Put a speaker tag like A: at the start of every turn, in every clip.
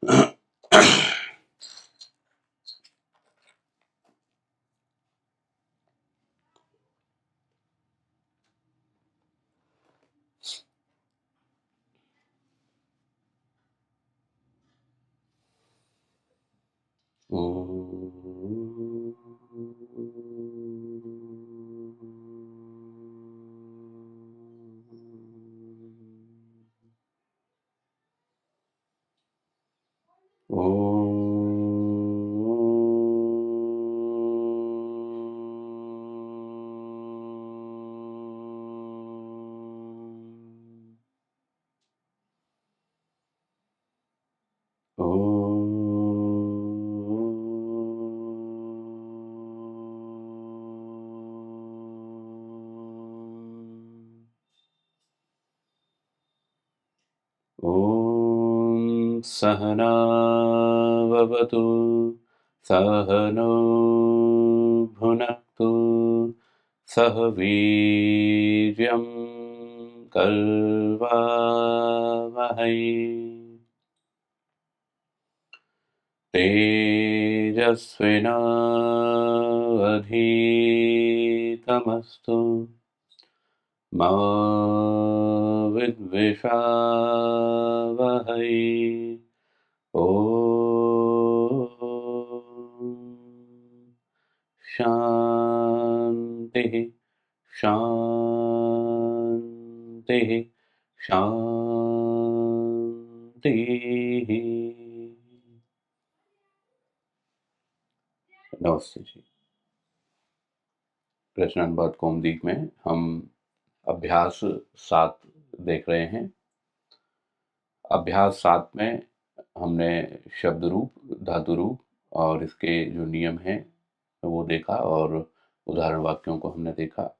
A: ॐ सहना भवतु सहनौ भुनक्तु सह वीर्यं कर्वावहै तेजस्विनावधीतमस्तु मा विद्विषावहै। ॐ शान्तिः शान्तिः शान्तिः। नमस्ते जी। प्रश्नानुवाद कौमुदी में हम अभ्यास 7 देख रहे हैं। अभ्यास 7 में हमने शब्द रूप, धातु रूप और इसके जो नियम हैं वो देखा और उदाहरण वाक्यों को हमने देखा।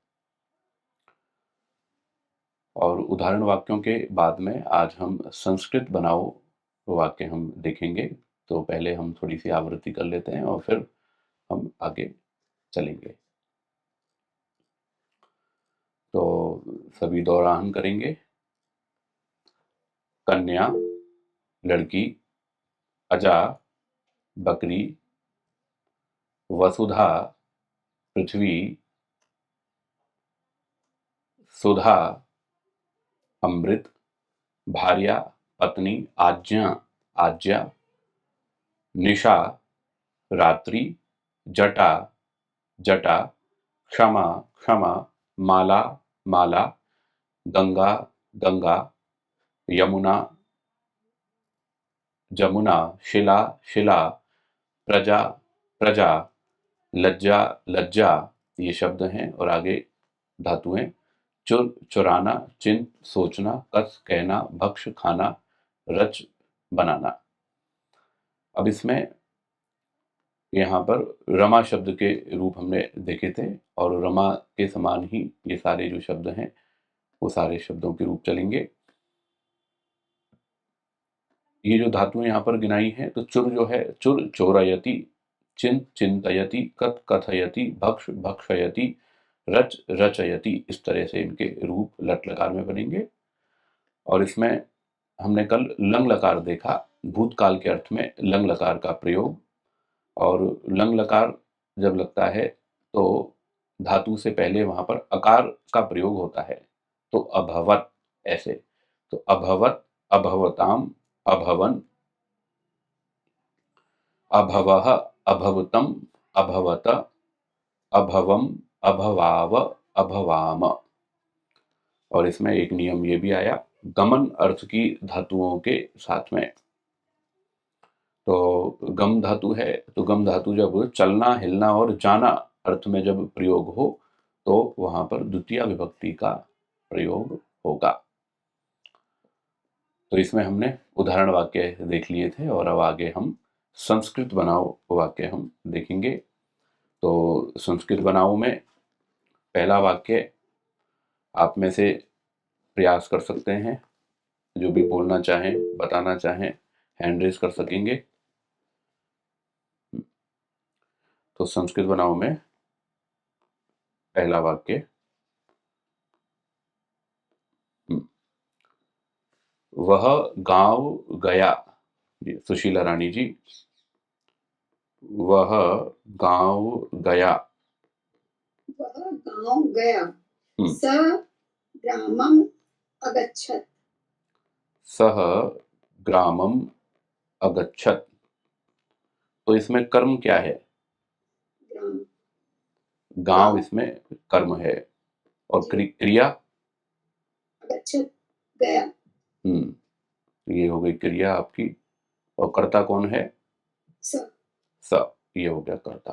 A: और उदाहरण वाक्यों के बाद में आज हम संस्कृत बनाओ वाक्य हम देखेंगे। तो पहले हम थोड़ी सी आवृत्ति कर लेते हैं और फिर हम आगे चलेंगे। तो सभी दोहरान करेंगे। कन्या, लड़की, अजा, बकरी, वसुधा, पृथ्वी, सुधा, अमृत, भार्या, पत्नी, आज्ञा, आज्ञा, निशा, रात्रि, जटा, जटा, क्षमा, क्षमा, माला, माला, गंगा, गंगा, यमुना, जमुना, शिला, शिला, प्रजा, प्रजा, लज्जा, लज्जा। ये शब्द हैं और आगे धातुएं। चुर, चुराना, चिंत, सोचना, कस, कहना, भक्ष, खाना, रच, बनाना। अब इसमें यहाँ पर रमा शब्द के रूप हमने देखे थे और रमा के समान ही ये सारे जो शब्द हैं वो सारे शब्दों के रूप चलेंगे। ये जो धातुएं यहाँ पर गिनाई हैं, तो चुर जो है, चुर चोरयति, चिंत चिंतयति, कथ कथयति, भक्ष भक्षयति, रच रचयति। इस तरह से इनके रूप लट लकार में बनेंगे। और इसमें हमने कल लंग लकार देखा, भूतकाल के अर्थ में लंग लकार का प्रयोग। और लंग लकार जब लगता है तो धातु से पहले वहां पर अकार का प्रयोग होता है। तो अभवत ऐसे। तो अभवत, अभवताम, अभवन, अभवः, अभवतम, अभवत, अभवम, अभवाव, अभवाम। और इसमें एक नियम ये भी आया, गमन अर्थ की धातुओं के साथ में। तो गम धातु है, तो गम धातु जब चलना, हिलना और जाना अर्थ में जब प्रयोग हो तो वहां पर द्वितीय विभक्ति का प्रयोग होगा। तो इसमें हमने उदाहरण वाक्य देख लिए थे और अब आगे हम संस्कृत बनाओ वाक्य हम देखेंगे। तो संस्कृत बनाओ में पहला वाक्य आप में से प्रयास कर सकते हैं, जो भी बोलना चाहें, बताना चाहें, हैंड रेज कर सकेंगे। तो संस्कृत बनाओ में पहला वाक्य, वह गांव गया। जी, सुशीला रानी जी, वह गांव गया।
B: वह गांव गया।
A: हम्म,
B: स ग्रामम अगच्छत्।
A: सह ग्रामम अगच्छत्। तो इसमें कर्म क्या है?
B: ग्राम
A: गांव
B: गांव
A: इसमें कर्म है। और
B: जी
A: क्रिया?
B: अगच्छत् गया।
A: ये हो गई क्रिया आपकी। और कर्ता कौन है?
B: स
A: स। ये हो गया कर्ता।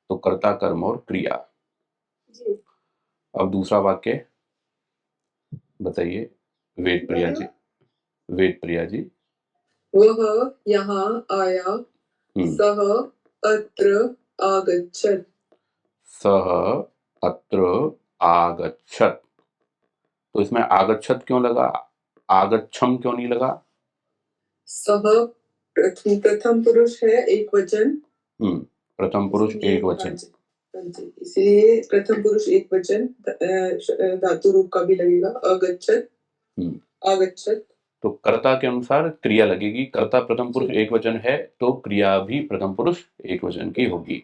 A: तो कर्ता, कर्म और क्रिया।
B: जी
A: अब दूसरा वाक्य बताइए, वेद प्रिया
B: वह
A: जी। वेद प्रिया जी।
C: वह यहाँ आया।
A: हम्म,
C: सः अत्र आगच्छत्।
A: सह अत्र आगच्छत्। तो इसमें आगच्छत् क्यों लगा? आगच्छम क्यों नहीं लगा?
C: सः प्रथम पुरुष है, एक वचन,
A: प्रथम पुरुष
C: इसीलिए
A: एक वचन।
C: हाँ जी, इसलिए प्रथम पुरुष एक वचन धातु रूप का भी लगेगा। अगच्छत्,
A: हम्म,
C: आगच्छत्।
A: तो कर्ता के अनुसार क्रिया लगेगी। कर्ता प्रथम पुरुष
C: जी
A: एक वचन है तो क्रिया भी प्रथम पुरुष एक वचन की होगी।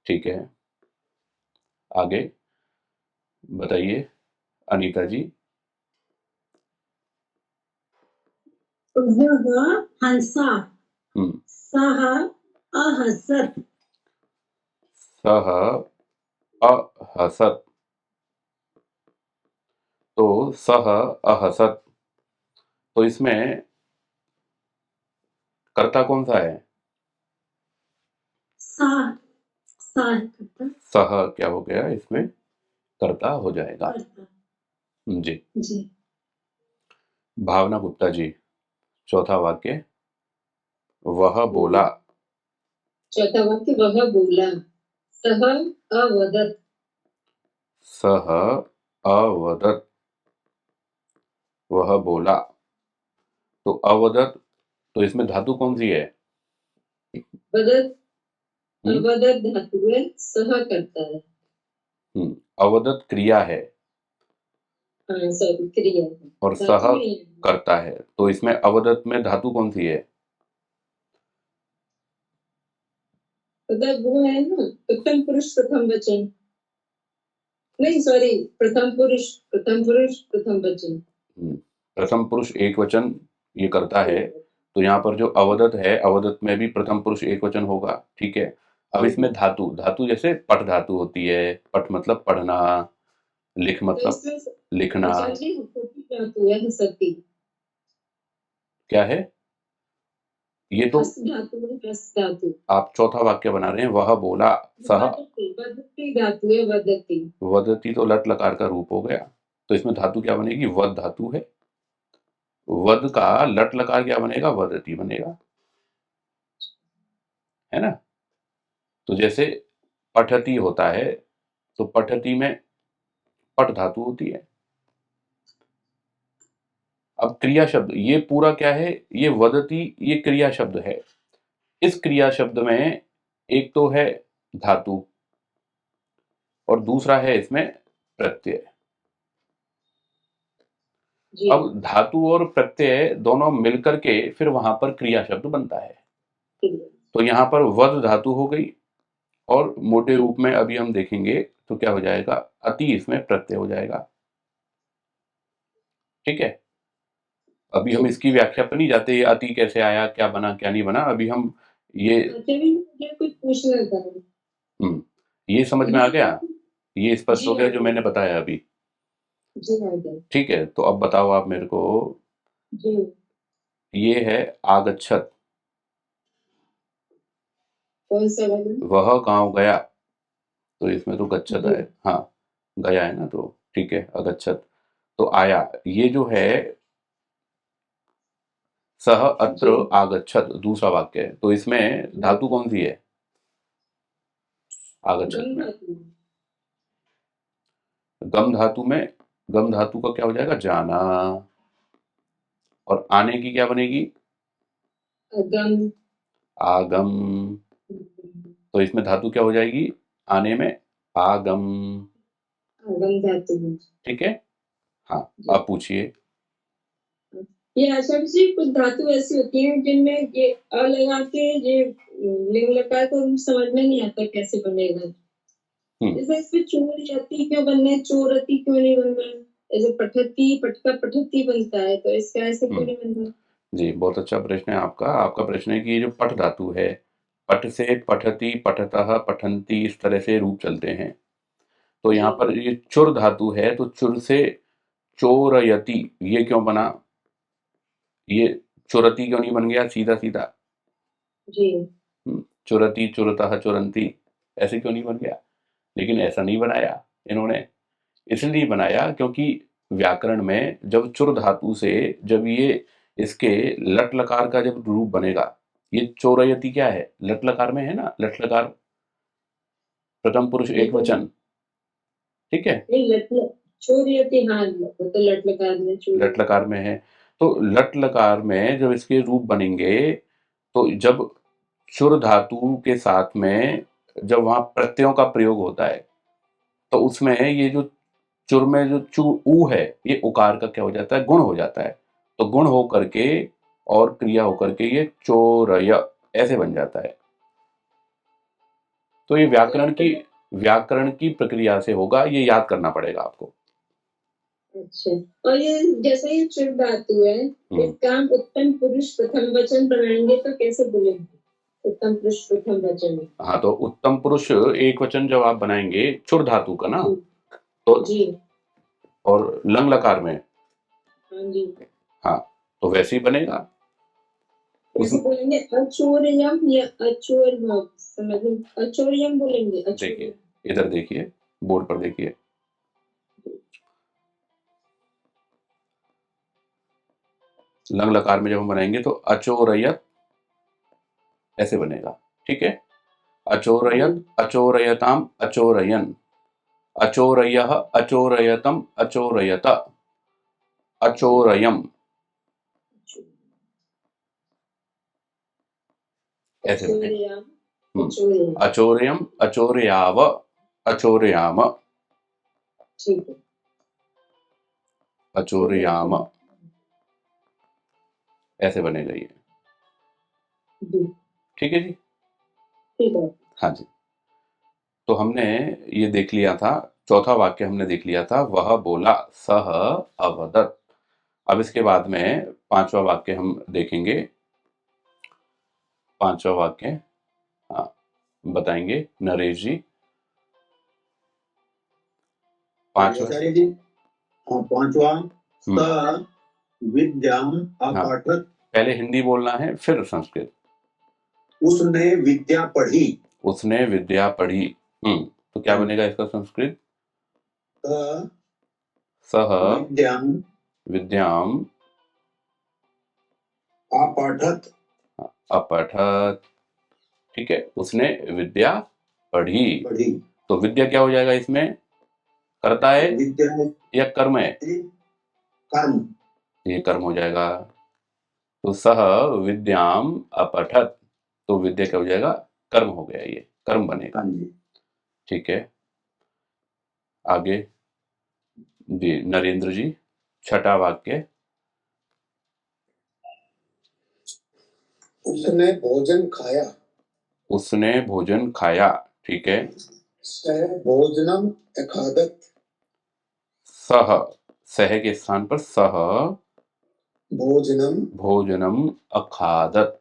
A: ठीक है, आगे बताइए अनीता जी।
B: वह हंसा।
A: हम्म,
B: सः अहसत्।
A: सह अहसत। तो सह अहसत, तो इसमें कर्ता कौन सा है?
B: सा सा करता
A: सह क्या हो गया इसमें? कर्ता हो जाएगा।
B: करता
A: जी।
B: जी
A: भावना गुप्ता जी, चौथा वाक्य, वह बोला।
B: चौथा वाक्य वह बोला। सः अवदत्।
A: सह अवदत, वह बोला। तो अवदत, तो इसमें धातु कौन सी है?
B: वदत्
A: हम्म,
B: अवदत् धातु है, सह करता है।
A: अवदत क्रिया है
B: हाँ सॉरी क्रिया है।
A: और सह
B: धातु नहीं है।
A: करता है। तो इसमें अवदत में धातु कौन सी है?
B: मतलब वो है ना प्रथम पुरुष प्रथम वचन। नहीं सॉरी प्रथम पुरुष प्रथम वचन।
A: प्रथम पुरुष एक वचन ये करता है। तो यहाँ पर जो अवदत है, अवदत में भी प्रथम पुरुष एक वचन होगा। ठीक है। अब इसमें धातु, धातु जैसे पठ धातु होती है। पठ मतलब पढ़ना, लिख
B: तो
A: मतलब
B: इसमें
A: लिखना।
B: आचार्य जी छोटी धातु है सती।
A: क्या है ये? तो
B: हस्त धातु है, हस्त धातु।
A: आप चौथा वाक्य बना रहे हैं, वह बोला। सह
B: वदति वदति धातु है, वदति।
A: वदती तो लट लकार का रूप हो गया। तो इसमें धातु क्या बनेगी? वद धातु है। वद का लट लकार क्या बनेगा? वदती बनेगा, है ना। तो जैसे पठती होता है, तो पठती में पट धातु होती है। अब क्रिया शब्द ये पूरा क्या है? ये वदती, ये क्रिया शब्द है। इस क्रिया शब्द में एक तो है धातु और दूसरा है इसमें प्रत्यय।
B: जी
A: अब धातु और प्रत्यय दोनों मिलकर के फिर वहां पर क्रिया शब्द बनता है। तो यहाँ पर वद धातु हो गई और मोटे रूप में अभी हम देखेंगे तो क्या हो जाएगा? अति इसमें प्रत्यय हो जाएगा। ठीक है। अभी हम इसकी व्याख्या पर नहीं जाते, ये अति कैसे आया, क्या बना क्या नहीं बना। अभी हम ये
B: आचार्य मुझे कुछ पूछना था।
A: हम्म, ये समझ में आ
B: ये
A: गया, ये स्पष्ट हो
B: जी
A: गया
B: आ
A: जो
B: गया।
A: मैंने बताया अभी।
B: जी आ गया।
A: ठीक है, तो अब बताओ आप मेरे को।
B: जी
A: ये है आगच्छत।
B: कौन सा वाला?
A: वह गांव गया, तो इसमें तो गच्छत
B: जी
A: है। हाँ, गया है ना, तो ठीक है अगच्छत। तो आया, ये जो है सह अत्र
B: जी
A: आगच्छत दूसरा वाक्य है। तो इसमें
B: जी
A: धातु कौन सी है आगच्छत
B: गम
A: में?
B: धातु।
A: गम धातु में, गम धातु का क्या हो जाएगा? जाना। और आने की क्या बनेगी?
B: अगम।
A: आगम। तो इसमें धातु क्या हो जाएगी आने में? आगम।
B: अगम धातु है।
A: ठीक है। हाँ,
B: जी
A: आप पूछिए।
B: ये आचार्य जी कुछ धातु ऐसी होती हैं जिनमें ये अ लगा के ये लिंग लगा तो समझ में नहीं आता कैसे बनेगा। जैसे इसमें चोरयति क्यों बनना है, चोरति क्यों नहीं बनना है? जैसे पठती, पटका पठती बनता है, तो इसका ऐसे क्यों नहीं बन रहा?
A: जी, बहुत अच्छा प्रश्न है आपका। आपका प्रश्न है कि ये जो पठ धातु है, पठ से पठति, पठतः, पठन्ति इस तरह से रूप चलते हैं। तो यहाँ पर ये चुर धातु है, तो चुर से चोरयति ये क्यों बना? ये चुरति क्यों नहीं बन गया सीधा-सीधा?
B: जी।
A: चुरति, चुरतः, चुरन्ति ऐसे क्यों नहीं बन गया? लेकिन ऐसा नहीं बनाया इन्होंने। इसलिए बनाया क्योंकि व्याकरण में जब चुर धातु से जब ये इसके लट लकार का जब रूप बनेगा, ये चोरयति क्या है? लट लकार में है ना, लट लकार प्रथम पुरुष एक वचन, ठीक है?
B: चोरयति हाँ, वो तो लट लकार में
A: लट लकार में है। तो लट लकार में जब इसके रूप बनेंगे, तो जब चुर धातु के साथ में जब वहाँ प्रत्ययों का प्रयोग होता है, तो उसमें ये जो चुर में जो चू ऊ है, ये उकार का क्या हो जाता है? गुण हो जाता है। तो गुण हो करके और क्रिया होकर के ये चोरय ऐसे बन जाता है। तो ये व्याकरण की प्रक्रिया से होगा, ये याद करना पड़ेगा आपको।
B: अच्छा, और ये जैसे ये चुर धातु है, इसका हम उत्तम पुरुष प्रथम वचन बनाएंगे तो कैसे बोलेंगे? उत्तम पुरुष प्रथम वचन में।
A: हाँ, तो उत्तम पुरुष एक वचन जब आप बनाएंगे चुर धातु का ना, तो
B: जी
A: और लंग लकार में,
B: हाँ जी,
A: हाँ, तो वैसे ही बनेगा।
B: कैसे बोलेंगे? अचोरयम या अचोर समझ में, अचोरयम बोलेंगे।
A: देखिए, इधर देखिए, बोर्ड पर देखिए। लंग लकार में जब हम बनाएंगे तो अचोरयत ऐसे बनेगा, ठीक है? अचोरयत, अचोरयताम, अचोरयन, अचोरयः, अचोरयतम, अचोरयत, अचोरयम ऐसे बनेगा। अचोरयम, अचोरयाव, अचोरयाम,
B: ठीक है,
A: अचोरयाम ऐसे बनेगा ये, ठीक है जी?
B: ठीक है।
A: हाँ जी। तो हमने ये देख लिया था, चौथा वाक्य हमने देख लिया था, वह बोला सह अवदत्। अब इसके बाद में पांचवा वाक्य हम देखेंगे। पांचवा वाक्य हाँ बताएंगे नरेश जी।
D: पांचवा विद्याम अपाठक।
A: पहले हिंदी बोलना है फिर संस्कृत।
D: उसने विद्या पढ़ी।
A: उसने विद्या पढ़ी। तो क्या बनेगा इसका संस्कृत? सह विद्याम
D: अपठत।
A: अपठत, ठीक है, उसने विद्या पढ़ी। तो विद्या क्या हो जाएगा इसमें? करता है या कर्म है?
D: कर्म,
A: ये कर्म हो जाएगा। तो सह विद्याम अपठत, तो विद्या क्या हो जाएगा? कर्म हो गया, ये कर्म बनेगा, ठीक है। आगे जी नरेंद्र जी, छठा वाक्य।
D: उसने भोजन खाया।
A: उसने भोजन खाया, ठीक है।
D: सह भोजनम अखादत।
A: सह, सह के स्थान पर सह भोजनम अखादत,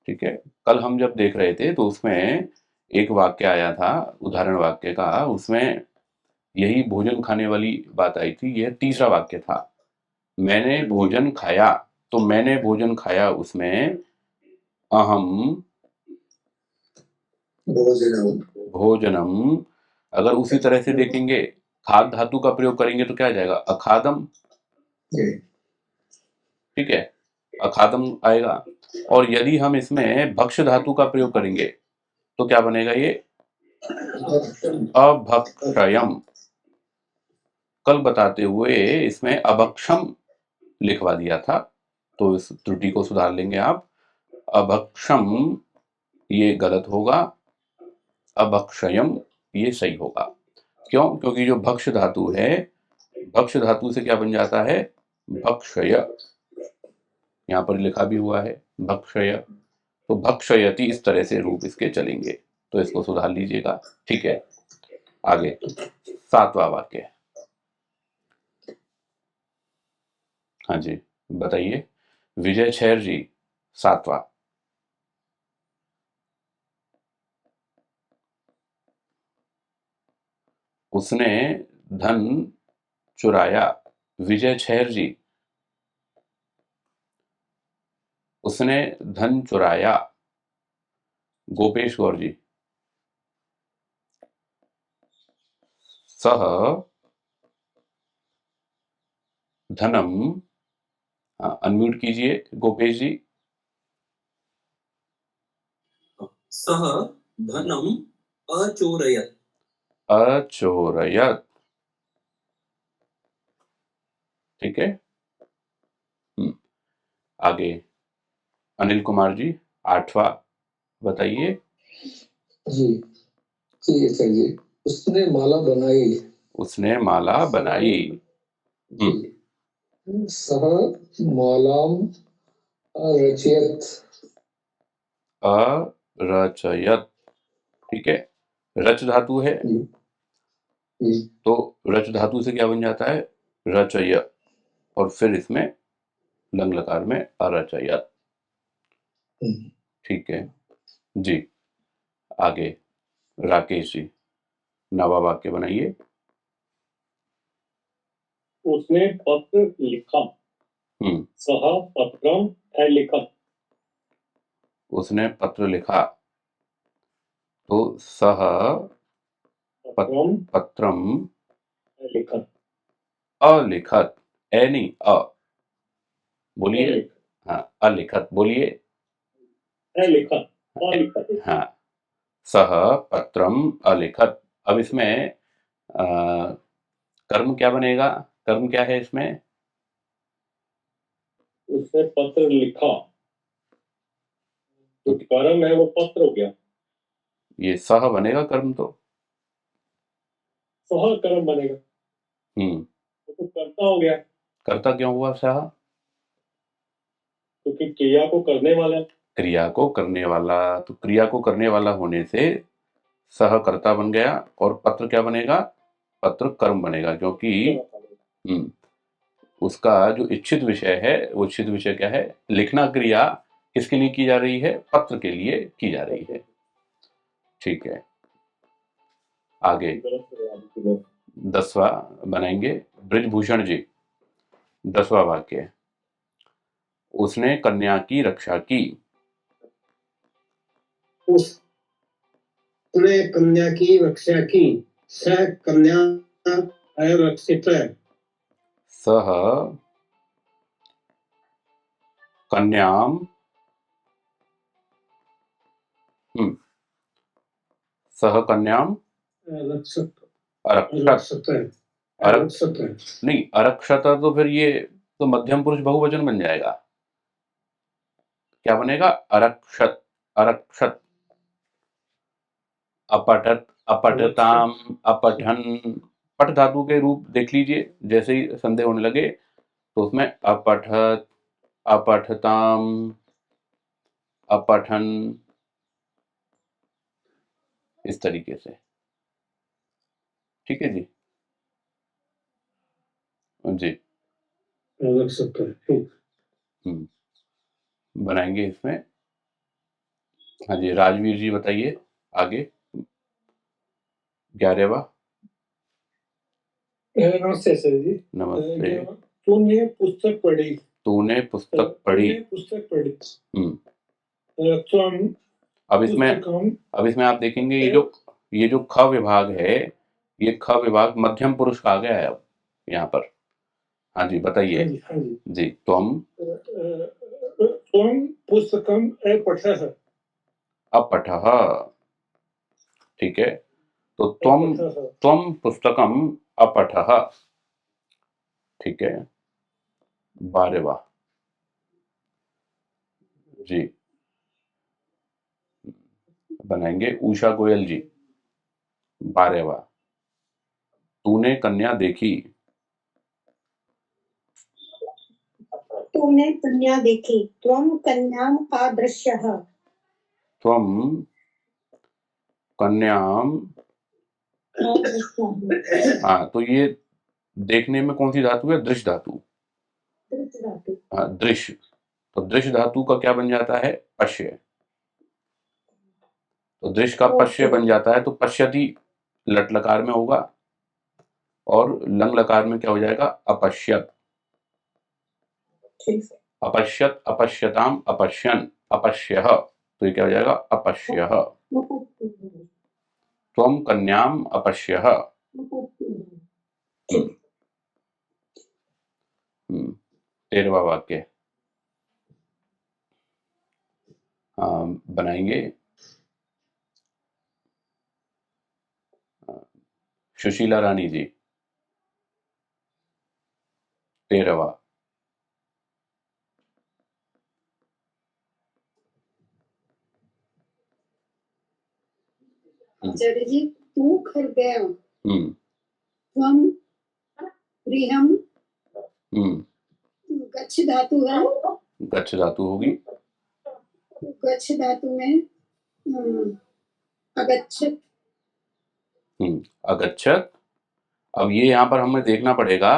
A: ठीक है। कल हम जब देख रहे थे तो उसमें एक वाक्य आया था उदाहरण वाक्य का, उसमें यही भोजन खाने वाली बात आई थी। यह तीसरा वाक्य था, मैंने भोजन खाया। तो मैंने भोजन खाया, उसमें अहम भोजनम, अगर उसी तरह से देखेंगे खाद धातु का प्रयोग करेंगे तो क्या आ जाएगा? अखादम, ठीक है, अखादम आएगा। और यदि हम इसमें भक्ष धातु का प्रयोग करेंगे तो क्या बनेगा? ये अभक्षयम। कल बताते हुए इसमें अभक्षम लिखवा दिया था, तो इस त्रुटि को सुधार लेंगे आप। अभक्षम ये गलत होगा, अभक्षयम ये सही होगा। क्यों? क्योंकि जो भक्ष धातु है, भक्ष धातु से क्या बन जाता है? भक्षय, यहाँ पर लिखा भी हुआ है भक्षय, तो भक्षयति इस तरह से रूप इसके चलेंगे, तो इसको सुधार लीजिएगा। ठीक है, आगे 7वां वाक्य। हाँ जी, बताइए विजय छैर जी, 7वां। उसने धन चुराया, विजय छैर जी, उसने धन चुराया। गोपेश गौर जी, सह धनम, अनम्यूट कीजिए गोपेश जी।
E: सह धनम अचोरयत।
A: अचोरयत, ठीक है। आगे अनिल कुमार जी, 8वां बताइए।
F: जी जी सर जी, उसने माला बनाई।
A: उसने माला बनाई।
F: जी, सह मालाम रचयत।
A: अरचयत, ठीक है। रच धातु है,
F: जी
A: तो रच धातु से क्या बन जाता है, रचय, और फिर इसमें लंग लकार में अरचयत। ठीक है जी। आगे राकेश जी, 9वां वाक्य बनाइए।
G: उसने पत्र लिखा। सह पत्रम अलिखत।
A: उसने पत्र लिखा, तो सह पत्रम
G: अलिखत।
A: अलिखत, ए नहीं अ, बोलिए। हाँ, अलिखत बोलिए।
G: अलिखत, अलिखत।
A: हाँ, सह पत्रम अलिखत। अब इसमें कर्म क्या बनेगा, कर्म क्या है इसमें?
G: उसने पत्र लिखा, तो कर्म है वो पत्र हो गया।
A: ये सह बनेगा कर्म, तो
G: सह कर्म बनेगा, तो कर्ता हो गया।
A: कर्ता क्यों हुआ सह?
G: क्योंकि क्रिया को करने वाला।
A: क्रिया को करने वाला, तो क्रिया को करने वाला होने से सह कर्ता बन गया, और पत्र क्या बनेगा, पत्र कर्म बनेगा, क्योंकि उसका जो इच्छित विषय है, वो इच्छित विषय क्या है, लिखना क्रिया किसके लिए की जा रही है, पत्र के लिए की जा रही है। ठीक है, आगे 10वां बनाएंगे ब्रिजभूषण जी, 10वां वाक्य। उसने कन्या की रक्षा की।
H: उसने कन्या की रक्षा की, सह कन्या रक्षित।
A: सह कन्याम, सह कन्याम
H: रक्षत,
A: अरक्षत, नहीं अरक्षत, तो फिर ये तो मध्यम पुरुष बहुवचन बन जाएगा। क्या बनेगा, अरक्षत, अरक्षत। अपठत, अपठताम, अपठन, पठ धातु के रूप देख लीजिए, जैसे ही संदेह होने लगे तो उसमें अपठत, अपठताम, अपठन, इस तरीके से। ठीक है जी, जी बनाएंगे इसमें। हाँ जी, राजवीर जी बताइए आगे 11वां।
H: नमस्ते सर जी।
A: नमस्ते।
H: तूने पुस्तक पढ़ी।
A: तूने पुस्तक पढ़ी।
H: पुस्तक पढ़ी।
A: अब इसमें आप देखेंगे ये जो ख विभाग है, ये ख विभाग मध्यम पुरुष का आ गया है अब यहाँ पर। हाँ जी बताइए। जी, त्वम
H: पुस्तकम अपठः।
A: अपठः, ठीक है, तो त्वम पुस्तकम अपठः। ठीक है, 12वां जी बनाएंगे उषा गोयल जी, 12वां। तूने कन्या देखी।
I: तूने कन्या देखी, त्वं कन्याम आदृश्यः।
A: त्वम कन्याम,
I: आदृश्यः।
A: हाँ तो ये देखने में कौन सी धातु है? दृश्य धातु।
I: दृश्य धातु।
A: हाँ दृश्य, तो दृश्य धातु का क्या बन जाता है? पश्य। तो दृश्य का पश्य बन जाता है, तो पश्यति लट लकार में होगा और लंग लकार में क्या हो जाएगा? अपश्यत।
I: ठीक है।
A: अपश्यत, अपश्यताम, अपश्यन, अपश्यः, तो ये क्या हो जाएगा? अपश्यः। त्वम कन्याम अपश्यः।
I: ठीक।
A: 13वां वाक्य बनाएंगे। सुशीला रानी जी, 13वां।
I: आचार्य जी, तू घर गया,
A: हम्म
I: त्वं गृहं,
A: हम्म
I: गच्छ धातु है,
A: गच्छ धातु होगी।
I: गच्छ धातु में अगच्छत।
A: अगच्छत। अब ये यहाँ पर हमें देखना पड़ेगा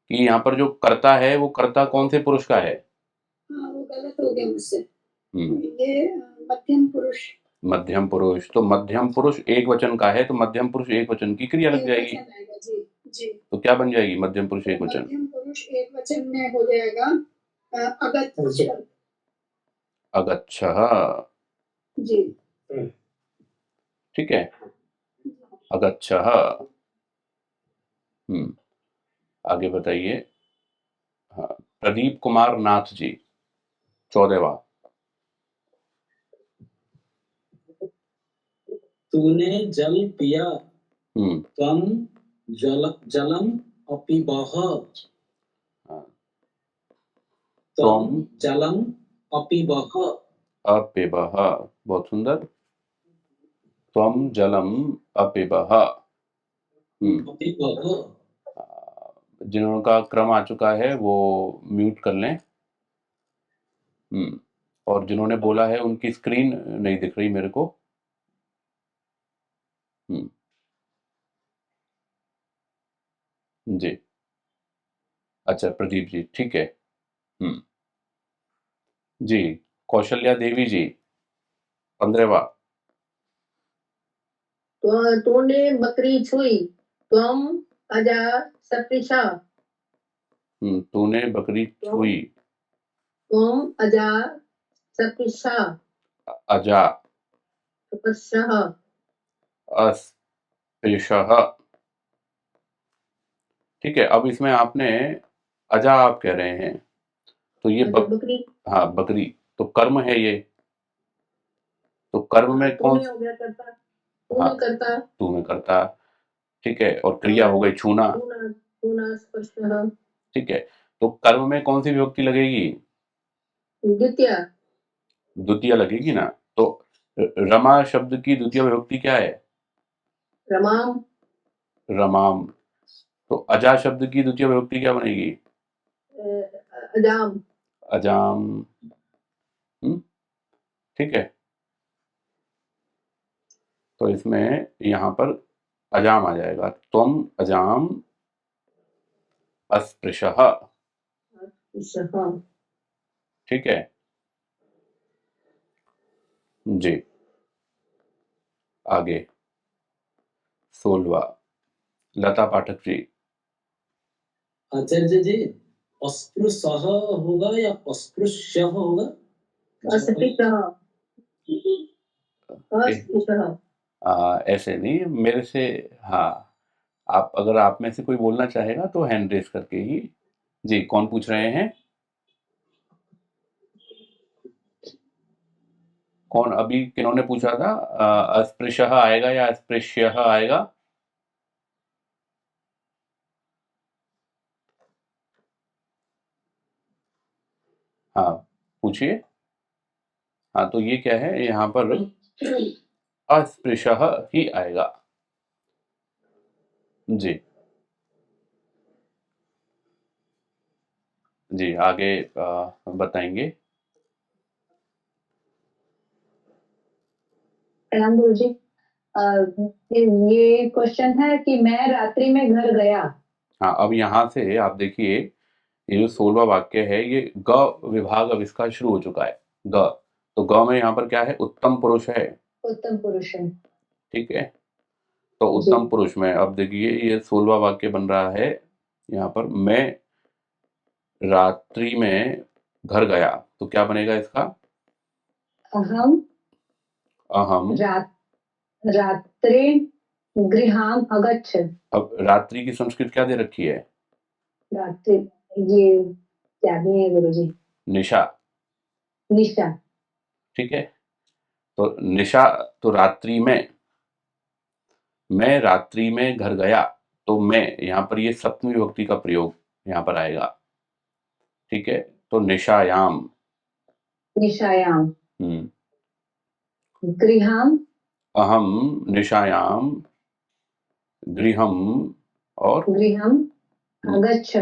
A: कि यहाँ पर जो कर्ता है वो कर्ता कौन से पुरुष का है?
I: हाँ, वो गलत हो गया मुझसे। ये मध्यम पुरुष।
A: मध्यम पुरुष, तो मध्यम पुरुष एक वचन का है, तो मध्यम पुरुष एक वचन की क्रिया लग जाएगी।
I: जी जी।
A: तो क्या बन जाएगी मध्यम पुरुष एक वचन?
I: मध्यम पुरुष एक वचन में हो जाएगा अगच्छ।
A: अगच्छः।
I: जी
A: ठीक है, अगच्छः। आगे बताइए। हाँ, प्रदीप कुमार नाथ जी, 14वां।
E: तूने जल पिया, त्वं जलम अपिबः। त्वं जलम अपिबः।
A: अपिबः, बहुत सुंदर। त्वं जलम अपिबः। जिनका क्रम आ चुका है वो म्यूट कर लें। और जिन्होंने बोला है उनकी स्क्रीन नहीं दिख रही मेरे को। जी अच्छा, प्रदीप जी, ठीक है। जी, कौशल्या देवी जी, 15वां।
J: तूने बकरी छुई, त्वं अजा सपृशा।
A: तूने बकरी छुई,
J: त्वं अजा सपृशा।
A: अजा
J: सपृशः,
A: अस्पृशः। ठीक है, अब इसमें आपने अजा आप कह रहे हैं, तो ये
J: बकरी।
A: हाँ बकरी, तो कर्म है ये, तो कर्म में कौन?
J: हो गया करता, तूने करता,
A: तूने करता। ठीक है, और क्रिया हो गई छूना।
J: छूना स्पर्शः।
A: ठीक है, तो कर्म में कौन सी विभक्ति लगेगी?
J: द्वितीय।
A: द्वितीय लगेगी ना। तो रमा शब्द की द्वितीय विभक्ति क्या है?
J: रमाम।
A: रमाम। तो अजा शब्द की द्वितीय विभक्ति क्या बनेगी?
J: अजाम।
A: अजाम। ठीक है, तो इसमें यहाँ पर अजाम आ जाएगा। त्वम अजाम अस्पृशः। ठीक है जी। आगे 16वां, लता पाठक जी।
E: आचार्य जी, अस्पृशः होगा या अस्पृश्य होगा?
A: ऐसे नहीं मेरे से। हाँ, आप अगर आप में से कोई बोलना चाहेगा तो हैंड रेस करके ही। जी, कौन पूछ रहे हैं? कौन अभी किन्होंने पूछा था? अस्पृशः आएगा या अस्पृश्यः आएगा? हाँ पूछिए। हाँ, तो ये क्या है यहाँ पर? अस्पृशः ही आएगा। जी जी, आगे बताएंगे।
J: प्रणाम गुरु जी। ये क्वेश्चन है कि मैं रात्रि में घर गया।
A: हाँ, अब यहाँ से आप देखिए, ये जो 16वां वाक्य है, ये ग विभाग अब इसका शुरू हो चुका है। ग, तो ग में यहाँ पर क्या है? उत्तम पुरुष है।
J: उत्तम पुरुष है।
A: ठीक है, तो
J: जी।
A: उत्तम पुरुष में अब देखिए ये 16वां वाक्य बन रहा है यहाँ पर, मैं रात्रि में घर गया, तो क्या बनेगा इसका?
J: अहम
A: अहम।
J: रात्रि गृहाम अगच्छ।
A: अब रात्रि की संस्कृत क्या दे रखी है?
J: रात्रि, ये क्या है गुरु जी?
A: निशा।
J: निशा।
A: ठीक है, तो निशा, तो रात्रि में, मैं रात्रि में घर गया, तो मैं यहाँ पर ये सप्तमी विभक्ति का प्रयोग यहाँ पर आएगा। ठीक है, तो निशायाम।
J: निशायाम।
A: हम्म,
J: गृहाम
A: अहम निशायाम गृहम, और
J: गृहम अगच्छ।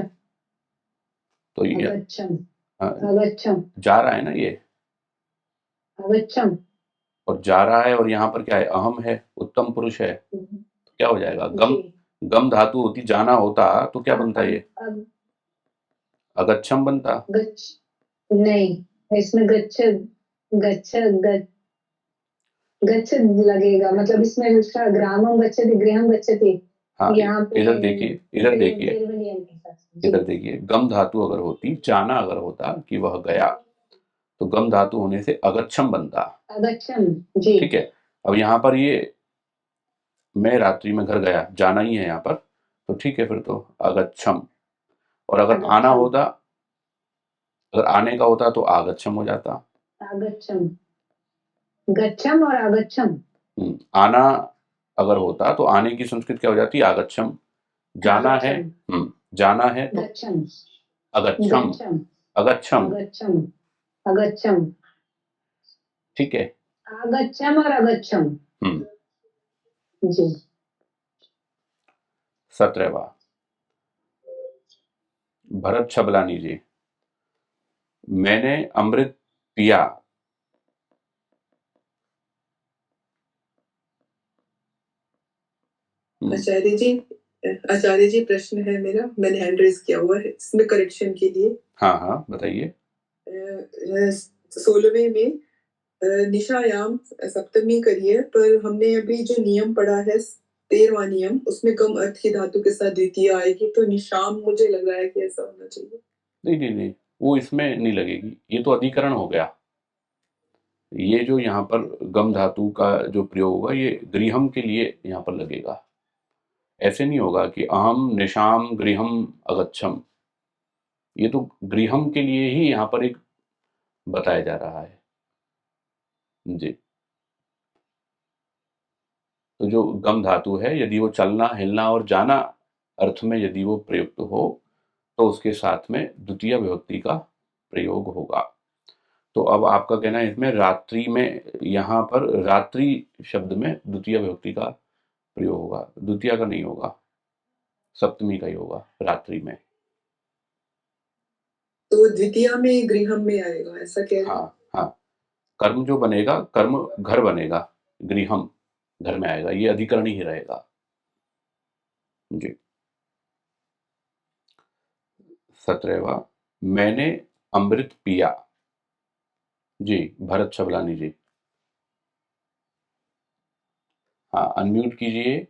A: तो ये
J: अगच्छम।
A: हाँ,
J: अगच्छम।
A: जा रहा है ना ये,
J: अगच्छम।
A: और जा रहा है, और यहाँ पर क्या है? अहम है, उत्तम पुरुष है, तो क्या हो जाएगा? गम,
J: जी।
A: गम धातु होती, जाना होता तो क्या बनता ये? अगच्छम बनता।
J: गच्छ नहीं, इसमें गच्छ गच्छ गच्छ लगेगा, मतलब इसमें उसका ग्रामम गच्छति गृहम गच्छति।
A: हाँ,
J: यहाँ पे
A: इधर देखिए, इधर देखिए,
J: निर्वनियम के साथ। जी।
A: इधर देखिए, गम धातु अगर होती, जाना अगर होता कि वह गया, तो गम धातु होने से अगच्छम बनता।
J: अगच्छम। जी।
A: ठीक है, अब यहाँ पर ये मैं रात्रि में घर गया, जाना ही है यहाँ पर, तो ठीक है, फिर तो अगच्छम। और अगर आना
J: अगच्छम।
A: होता, अगर आने का होता तो आगच्छम हो जाता।
J: आगच्छम। गच्छम और आगच्छम।
A: आना अगर होता तो आने की संस्कृत क्या हो जाती? आगच्छम। जाना है, जाना है तो
J: गच्छम।
A: अगच्छम।
J: गच्छम।
A: अगच्छम।
J: अगच्छम। अगच्छम।
A: ठीक है,
J: आगच्छम और अगच्छम। जी।
A: 17वां, भरत छबलानी जी, मैंने अमृत पिया।
C: आचार्य जी प्रश्न है मेरा, मैंने हैंड रेज किया हुआ है इसमें करेक्शन के लिए।
A: हाँ हाँ, बताइए।
C: 16वें में निशायाम सप्तमी करिए, पर हमने अभी जो नियम पढ़ा है 13वां नियम, उसमें कम अर्थ की धातु के साथ द्वितीय आएगी, तो निशाम मुझे लग रहा है कि ऐसा होना चाहिए।
A: नहीं नहीं नहीं, वो इसमें नहीं लगेगी, ये तो अधिकरण हो गया। ये जो यहाँ पर गम धातु का जो प्रयोग होगा, ये गृहम के लिए यहाँ पर लगेगा। ऐसे नहीं होगा कि अहम निशाम गृहम अगच्छम, ये तो गृहम के लिए ही यहाँ पर एक बताया जा रहा है। जी, तो जो गम धातु है, यदि वो चलना, हिलना और जाना अर्थ में यदि वो प्रयुक्त हो, तो उसके साथ में द्वितीय विभक्ति का प्रयोग होगा। तो अब आपका कहना है इसमें रात्रि में, यहाँ पर रात्रि शब्द में द्वितीय विभक्ति का प्रयोग होगा, द्वितीय का नहीं होगा, सप्तमी का ही होगा रात्रि में।
C: तो द्वितीय में गृहम में आएगा, ऐसा कह रहे हैं?
A: हाँ हाँ, कर्म जो बनेगा, कर्म घर बनेगा, गृहम घर में आएगा, ये अधिकरण ही रहेगा। जी। 17वां, मैंने अमृत पिया। जी, भरत छबलानी जी, हाँ, अनम्यूट कीजिए।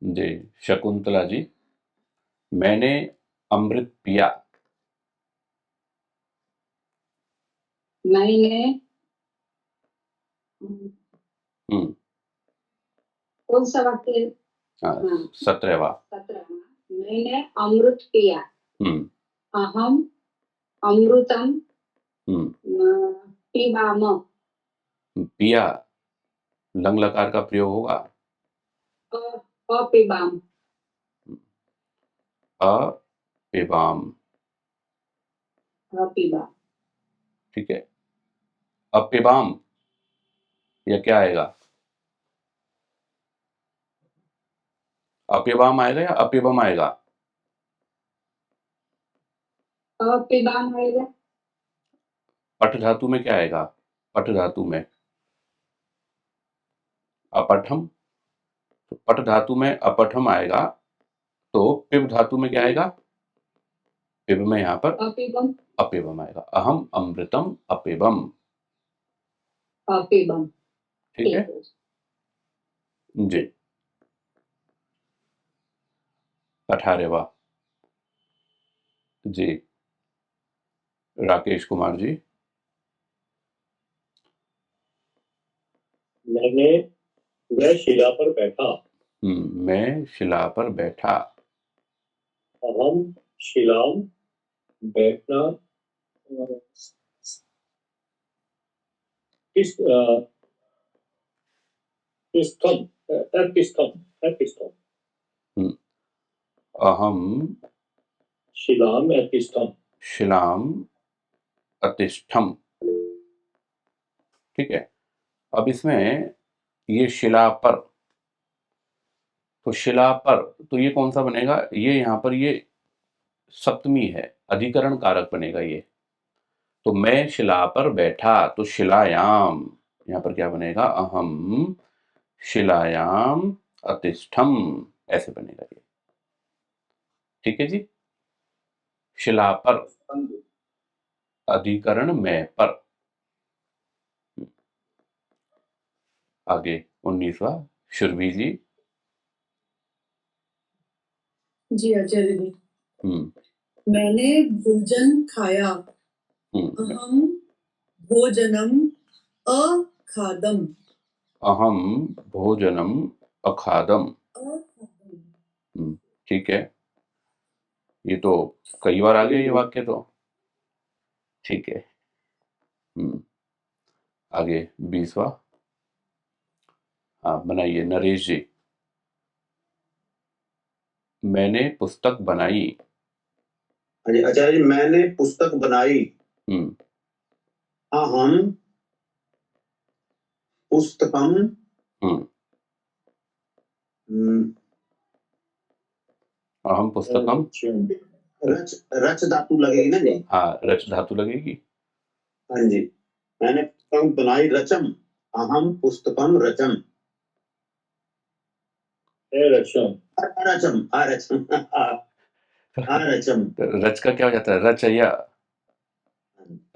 A: जी, शकुंतला जी, मैंने अमृत पिया।
J: मैंने कौन सा वाक्य?
A: हाँ, 17वां।
J: 17वां, मैंने अमृत पिया। अहम अमृतम पिबाम।
A: पिया, लंग लकार का प्रयोग होगा।
J: अपिबाम।
A: अपिबाम।
J: अपिबाम।
A: ठीक है, अपिबाम, या क्या आएगा? अप्यवाम आएगा या अप्यवम आएगा?
J: अपिबाम आएगा।
A: पठ धातु में क्या आएगा? पठ धातु में अपठम, तो पठ धातु में अपठम आएगा, तो पिब धातु में क्या आएगा? पिब में यहाँ पर
J: अपिबम।
A: अपेवम आएगा। अहम अमृतम अपेवम।
J: अपिबम।
A: ठीक है जी। 18वां जी, राकेश कुमार जी।
G: मैं शिला पर बैठा।
A: मैं शिला पर बैठा।
G: अहम शिलाम बैठना
A: अहम
G: शिलाम एतिष्ठम।
A: शिलाम अतिष्ठम। ठीक है। अब इसमें ये शिला पर, तो शिला पर, तो ये कौन सा बनेगा? ये यहाँ पर ये सप्तमी है, अधिकरण कारक बनेगा ये। तो मैं शिला पर बैठा, तो शिलायाम, यहाँ पर क्या बनेगा? अहम शिलायाम अतिष्ठम, ऐसे बनेगा ये। ठीक है जी। शिला पर, अधिकरण में पर। आगे 19वां, शुरभि जी।
C: जी आचार्य जी।
A: मैंने
C: भोजन खाया। अहम भोजनम अखादम।
A: अहम भोजनम अखादम। ठीक है, ये तो कई बार आ गया ये वाक्य तो। ठीक है। आगे 20वां, हाँ बनाइए नरेश जी। मैंने पुस्तक बनाई।
D: आचार्य जी, मैंने पुस्तक बनाई। अहम पुस्तकम।
A: अहम पुस्तकम,
D: रच धातु लगेगी ना जी?
A: हाँ रच धातु लगेगी।
D: हाँ जी, मैंने पुस्तक बनाई रचम। अहम पुस्तकम रचम।
G: रचम
D: रचम रचम।
A: रच का क्या हो जाता है? रचया,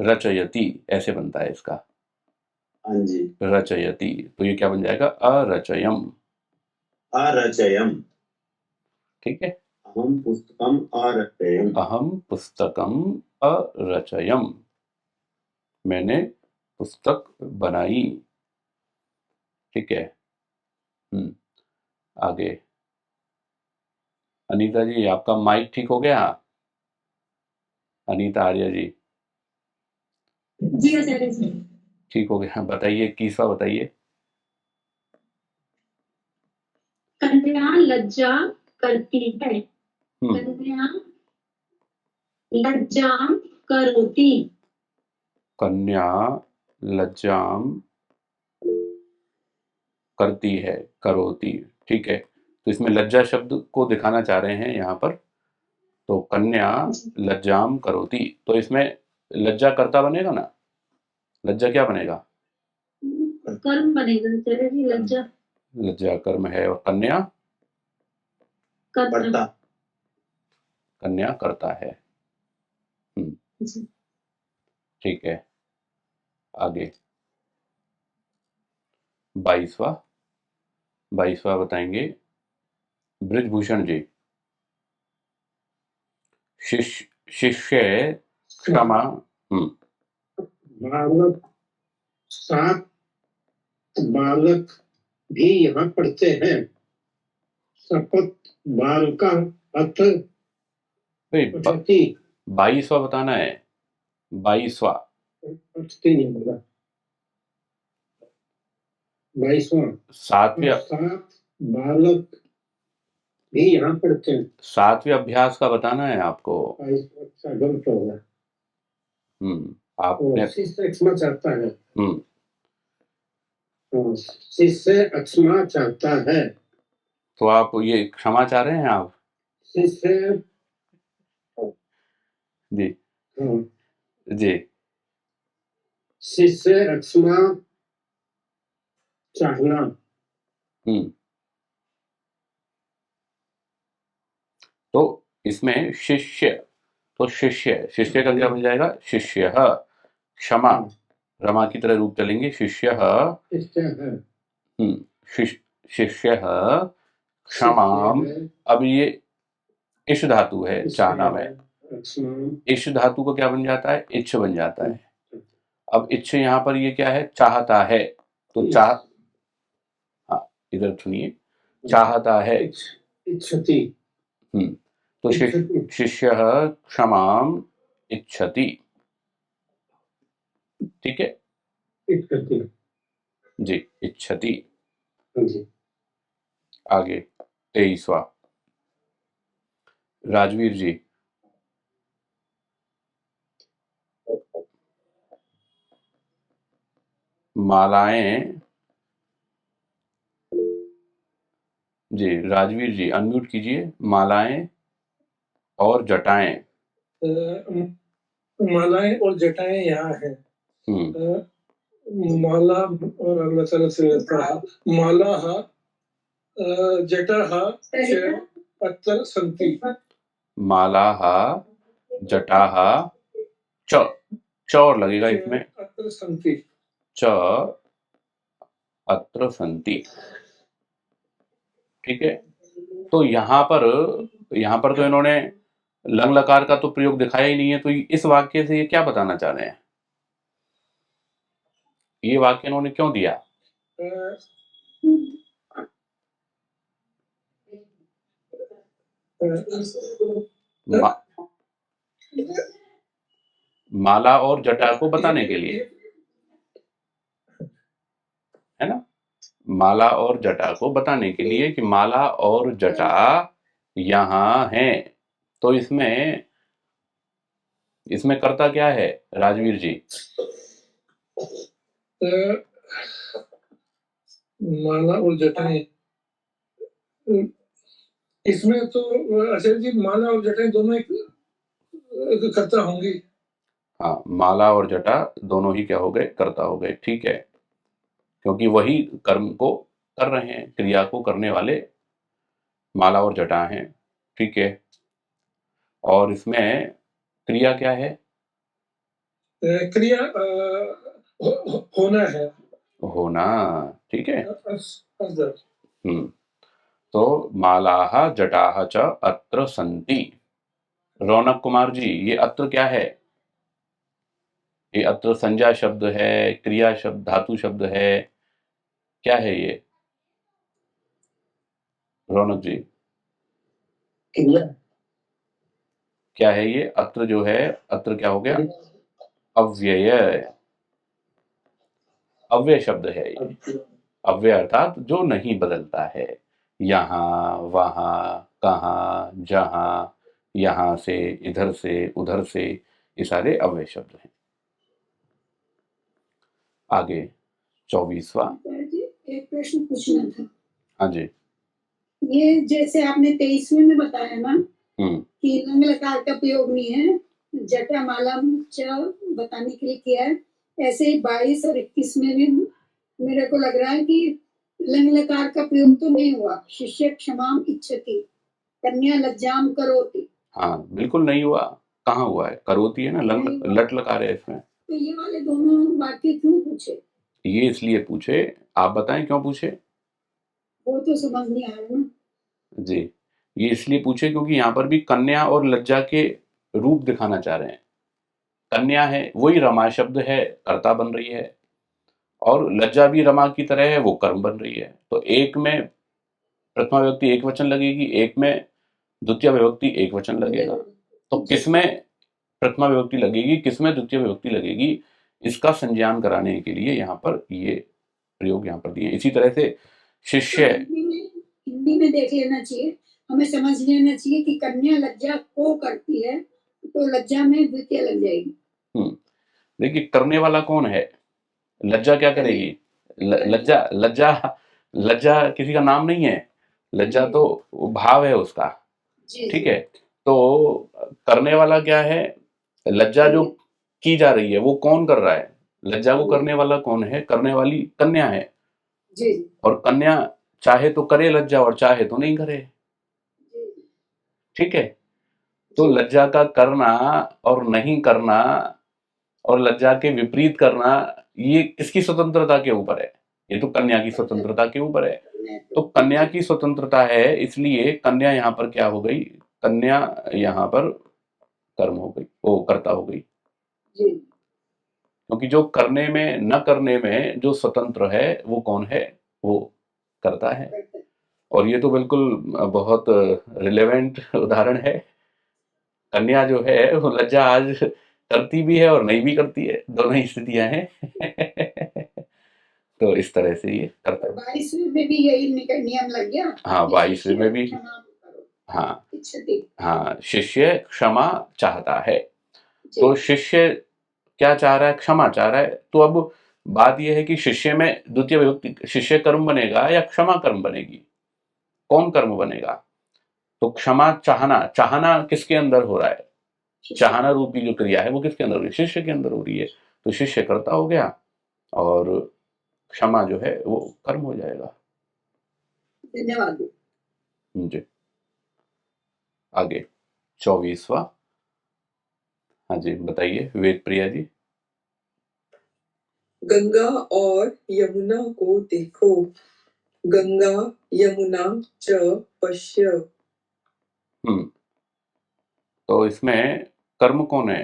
A: रचयति, ऐसे बनता है इसका।
D: हाँ जी,
A: रचयति, तो ये क्या बन जाएगा? अरचयम।
D: अरचयम।
A: ठीक है।
D: अहम पुस्तकम अरचयम।
A: अहम पुस्तकम अरचयम, मैंने पुस्तक बनाई। ठीक है। आगे अनीता जी, आपका माइक ठीक हो गया? अनीता आर्य जी।
B: जी आचार्य जी।
A: ठीक हो गया। बताइए, किस्सा बताइए।
B: कन्या लज्जा करती है। कन्या लज्जाम करोति।
A: कन्या लज्जाम करती है, करोति। ठीक है, तो इसमें लज्जा शब्द को दिखाना चाह रहे हैं यहाँ पर। तो कन्या लज्जाम करोति, तो इसमें लज्जा कर्ता बनेगा ना? लज्जा क्या बनेगा?
B: कर्म बनेगा आचार्य जी। लज्जा
A: लज्जा कर्म है, और कन्या
B: कर्ता।
A: कन्या करता है। ठीक है। आगे 22वां बताएंगे ब्रिजभूषण जी। शिष्य क्षमा।
H: बालक, 7 बालक भी यहाँ पढ़ते हैं। शपथ बालका अथ
A: 22वां बताना है। 22वां 7वें
H: बालक भी यहाँ पढ़ते हैं।
A: 7वें अभ्यास का बताना है आपको।
H: गलत होगा।
A: आपने
H: क्षमा चाहता है। शिष्य क्षमा चाहता है।
A: तो आप ये क्षमा चाह रहे हैं आप?
H: शिष्य
A: जी
H: हाँ,
A: जी
H: शिष्य क्षमा चाहना।
A: तो इसमें शिष्य, तो शिष्य, शिष्य का क्या बन जाएगा? शिष्य क्षमा, रमा की तरह रूप चलेंगे, शिष्य शिष्य क्षमाम। अब ये इश धातु है चाहना में, इश धातु को क्या बन जाता है? इच्छ बन जाता है। अब इच्छ यहाँ पर ये क्या है? चाहता है। तो चाह, हाँ इधर सुनिए, चाहता है,
H: इच्छति।
A: तो शिष्य क्षमाम इच्छति, ठीक है जी, इच्छति। आगे 23वां, राजवीर जी। मालाएं, जी राजवीर जी अनम्यूट कीजिए। मालाएं और जटाएं।
F: मालाएं और जटाएं यहाँ है। माला माला जटा अत्र सन्ति।
A: माला जटा च, चौर लगेगा इसमें,
F: अत्र सन्ति,
A: च अत्र सन्ति, ठीक है। तो यहाँ पर तो इन्होंने लंग लकार का तो प्रयोग दिखाया ही नहीं है। तो इस वाक्य से ये क्या बताना चाह रहे हैं? ये वाक्य इन्होंने क्यों दिया? माला और जटा को बताने के लिए, है ना? माला और जटा को बताने के लिए कि माला और जटा यहाँ है। तो इसमें कर्ता क्या है राजवीर जी?
F: माला और जटाएं, इसमें तो आचार्य जी माला और जटाएं दोनों एक कर्ता होंगी।
A: हाँ, माला और जटा दोनों ही क्या हो गए? कर्ता हो गए, ठीक है, क्योंकि वही कर्म को कर रहे हैं, क्रिया को करने वाले माला और जटा हैं, ठीक है। और इसमें क्रिया क्या है?
F: क्रिया होना है,
A: होना, ठीक है। तो मालाः जटाः च अत्र सन्ति। रौनक कुमार जी, ये अत्र क्या है? ये अत्र संज्ञा शब्द है, क्रिया शब्द, धातु शब्द है, क्या है ये रौनक जी? क्या है ये? अत्र जो है, अत्र क्या हो गया? अव्यय, अव्यय शब्द है ये। अव्यय अर्थात जो नहीं बदलता है। यहाँ, वहाँ, कहाँ, जहाँ, यहाँ से, इधर से, उधर से, ये सारे अव्यय शब्द हैं। आगे 24वां।
I: एक प्रश्न पूछना था।
A: हाँ जी।
I: ये जैसे आपने 23वें में बताया ना कि लंग लकार का प्रयोग नहीं है, जटा माला च बताने के लिए किया है, ऐसे ही 22 और 21 में भी मेरे को लग रहा है कि लंग लकार का प्रयोग तो नहीं हुआ। शिष्य क्षमाम इच्छति, कन्या लज्जाम करोति।
A: हाँ, बिल्कुल नहीं हुआ। कहाँ हुआ है? करोति है ना, लट लकार है इसमें।
I: तो ये वाले दोनों वाक्य क्यों पूछे?
A: ये इसलिए पूछे, आप बताएं क्यों पूछे?
I: वो तो समझ नहीं आ रहा ना
A: जी। ये इसलिए पूछे क्योंकि यहाँ पर भी कन्या और लज्जा के रूप दिखाना चाह रहे हैं। कन्या है, वही रमा शब्द है, कर्ता बन रही है, और लज्जा भी रमा की तरह है, वो कर्म बन रही है। तो एक में प्रथमा विभक्ति एक वचन लगेगी, एक में द्वितीय विभक्ति एक वचन लगेगा। तो किसमें प्रथमा विभक्ति लगेगी, किसमें द्वितीय विभक्ति लगेगी, इसका संज्ञान कराने के लिए यहाँ पर ये प्रयोग यहाँ पर दिए। इसी तरह से शिष्य,
I: हिंदी में देख लेना चाहिए, हमें समझ लेना चाहिए कि कन्या लज्जा को करती है, तो लज्जा में द्वितीय लग जाएगी।
A: देखिए करने वाला कौन है? लज्जा क्या करेगी? लज्जा लज्जा लज्जा किसी का नाम नहीं है, लज्जा तो भाव है उसका, ठीक है। तो करने वाला क्या है, लज्जा जो की जा रही है वो कौन कर रहा है, लज्जा को करने वाला कौन है, करने वाली कन्या है। और कन्या चाहे तो करे लज्जा और चाहे तो नहीं करे, ठीक है। तो लज्जा का करना और नहीं करना और लज्जा के विपरीत करना, ये किसकी स्वतंत्रता के ऊपर है, ये तो कन्या की स्वतंत्रता के ऊपर है। तो कन्या की स्वतंत्रता है, इसलिए कन्या यहाँ पर क्या हो गई, कन्या यहाँ पर कर्म हो गई, वो कर्ता हो गई, क्योंकि जो करने में न करने में जो स्वतंत्र है वो कौन है, वो करता है। और ये तो बिल्कुल बहुत रिलेवेंट उदाहरण है। कन्या जो है वो लज्जा आज करती भी है और नहीं भी करती है, दोनों ही स्थितियां हैं। तो इस तरह से ये करता है।
I: 22वें में भी यही नियम लग गया।
A: हाँ, 22वें में भी, हाँ हाँ, शिष्य क्षमा चाहता है। तो शिष्य क्या चाह रहा है, क्षमा चाह रहा है। तो अब बात यह है कि शिष्य में द्वितीय विभक्ति, शिष्य कर्म बनेगा या क्षमा कर्म बनेगी, कौन कर्म बनेगा। तो क्षमा चाहना, चाहना किसके अंदर हो रहा है, चाहना रूपी जो क्रिया है वो किसके अंदर हो रही है, शिष्य के अंदर हो रही है। तो शिष्य कर्ता हो गया और क्षमा जो है वो कर्म हो जाएगा।
I: धन्यवाद
A: जी। आगे 24वां, हाँ जी बताइए वेद प्रिया जी।
C: गंगा और यमुना को देखो, गंगा यमुना च पश्य।
A: तो इसमें कर्म कौन है,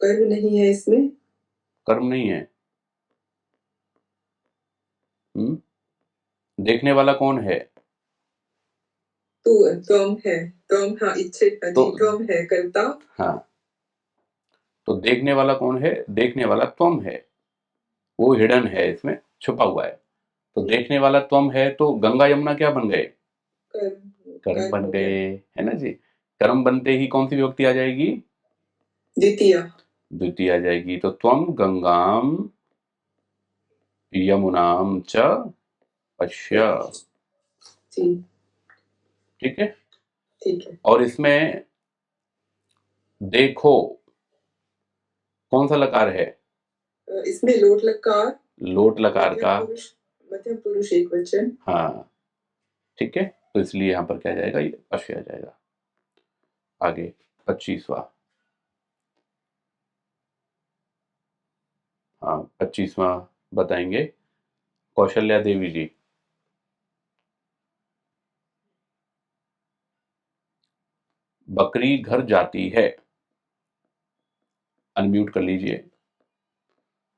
C: कर्म नहीं है इसमें,
A: कर्म नहीं है। देखने वाला कौन है,
C: त्वम है, त्वम, हाँ इच्छित, त्वम है कर्ता।
A: हाँ, तो देखने वाला कौन है, देखने वाला त्वम है, वो हिडन है, इसमें छुपा हुआ है। तो देखने वाला त्वम है, तो गंगा यमुना क्या बन गए, कर्म बन गए, है ना जी। कर्म बनते ही कौन सी विभक्ति आ जाएगी, द्वितीय आ जाएगी। तो त्वम गंगाम यमुनाम च पश्य, ठीक है। और इसमें देखो कौन सा लकार है,
C: इसमें लोट लकार,
A: लोट लकार का
C: मध्यम पुरुष एकवचन,
A: हाँ ठीक है। तो इसलिए यहाँ पर क्या जाएगा, ये पश्य आ जाएगा। आगे 25वां, हाँ 25वां बताएंगे कौशल्या देवी जी। बकरी घर जाती है, अनम्यूट कर लीजिए,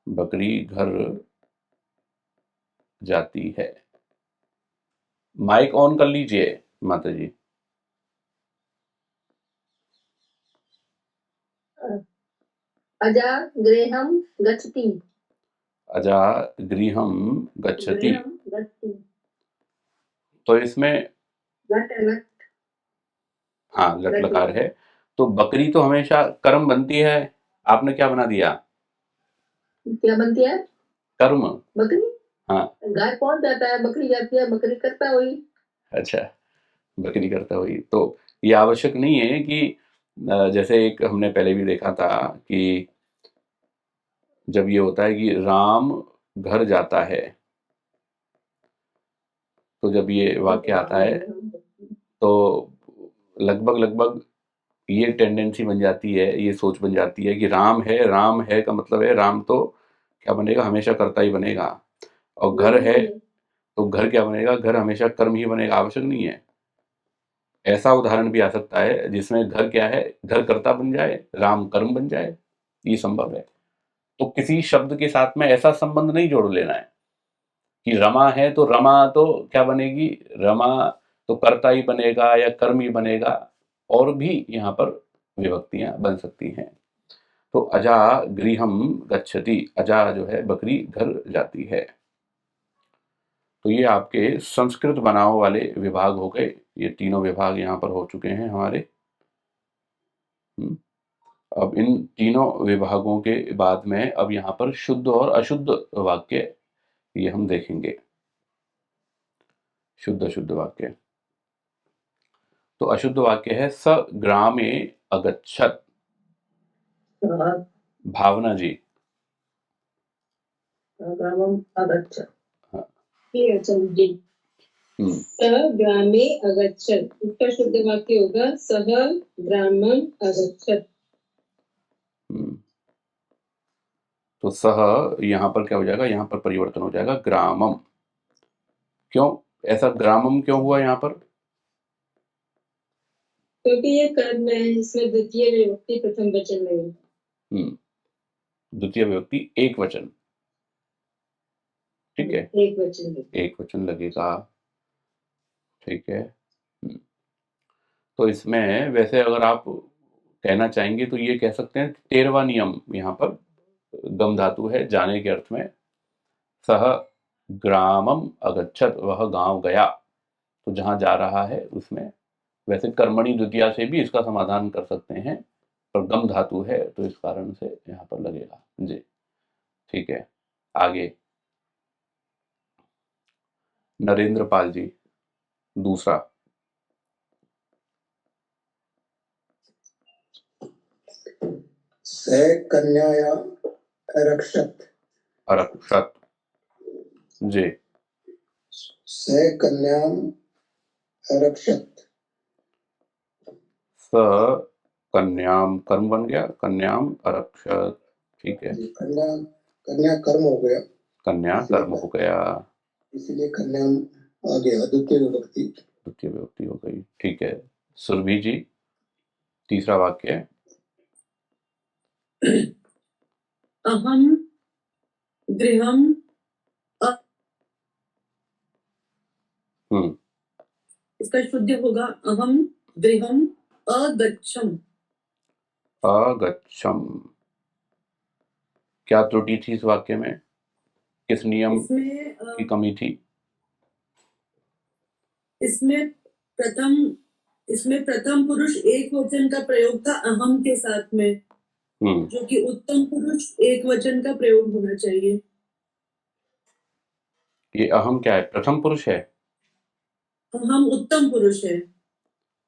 A: बकरी घर जाती है, माइक ऑन कर लीजिए माता जी।
J: अजा गृहम गच्छति,
A: अजा गृहम गच्छति। तो इसमें हाँ लट लकार है। तो बकरी तो हमेशा कर्म बनती है, आपने क्या बना दिया,
J: क्या बनती है, कर्म, बकरी।
A: हाँ,
J: गाय कौन जाता है, बकरी जाती है, बकरी करता हुई।
A: अच्छा, बकरी करता हुई। तो ये आवश्यक नहीं है कि जैसे एक हमने पहले भी देखा था कि जब ये होता है कि राम घर जाता है, तो जब ये वाक्य आता है तो लगभग ये टेंडेंसी बन जाती है, ये सोच बन जाती है कि राम है का मतलब है राम तो क्या बनेगा, हमेशा कर्ता ही बनेगा। और घर है तो घर क्या बनेगा, घर हमेशा कर्म ही बनेगा। आवश्यक नहीं है। ऐसा उदाहरण भी आ सकता है जिसमें घर क्या है, घर कर्ता बन जाए, राम कर्म बन जाए, ये संभव है। तो किसी शब्द के साथ में ऐसा संबंध नहीं जोड़ लेना है कि रमा है तो रमा तो क्या बनेगी, रमा तो कर्ता ही बनेगा या कर्म ही बनेगा। और भी यहाँ पर विभक्तियां बन सकती हैं। तो अजा गृहम गच्छति, अजा जो है बकरी घर जाती है। तो ये आपके संस्कृत बनाव वाले विभाग हो गए। ये तीनों विभाग यहाँ पर हो चुके हैं हमारे। अब इन तीनों विभागों के बाद में अब यहाँ पर शुद्ध और अशुद्ध वाक्य ये हम देखेंगे। शुद्ध अशुद्ध वाक्य, तो अशुद्ध वाक्य है स ग्रामे अगच्छत। भावना जी।
B: ग्रामम अगच्छत।
A: हाँ।
B: ये वचन जी। स ग्रामे अगच्छत, इसका शुद्ध वाक्य होगा सह ग्रामम अगच्छत।
A: तो सह यहाँ पर क्या हो जाएगा, यहाँ पर परिवर्तन हो जाएगा ग्रामम। क्यों ऐसा ग्रामम क्यों हुआ यहाँ पर?
B: क्योंकि ये कर्म है, इसमें द्वितीय विभक्ति प्रथम वचन में।
A: द्वितीय विभक्ति एक वचन, ठीक है, एक वचन लगेगा, ठीक है। तो इसमें वैसे अगर आप कहना चाहेंगे तो ये कह सकते हैं 13वां नियम यहाँ पर गम धातु है जाने के अर्थ में। सह ग्रामम अगच्छत, वह गांव गया, तो जहां जा रहा है उसमें। वैसे कर्मणि द्वितीया से भी इसका समाधान कर सकते हैं, पर गम धातु है तो इस कारण से यहाँ पर लगेगा जी, ठीक है। आगे नरेंद्र पाल जी, दूसरा।
H: से कन्याया अरक्षत।
A: अरक्षत जी।
H: से कन्याम अरक्षत।
A: स कन्याम कर्म बन गया, कन्याम अरक्षत, ठीक है।
H: कन्या कर्म हो गया,
A: कन्या कर्म हो गया,
H: इसलिए कन्याम आ गया, द्वितीय
A: विभक्ति हो गई, ठीक है। सुरभि जी, तीसरा वाक्य।
C: अहम गृहम इसका शुद्ध होगा अहम गृहम अगच्छम।
A: अगच्छम, क्या त्रुटि थी इस वाक्य में? किस नियम की कमी थी?
C: इसमें प्रथम पुरुष एक वचन का प्रयोग था अहम के साथ में, जो कि उत्तम पुरुष एक वचन का प्रयोग होना चाहिए।
A: ये अहम क्या है, प्रथम पुरुष है?
C: अहम उत्तम पुरुष है।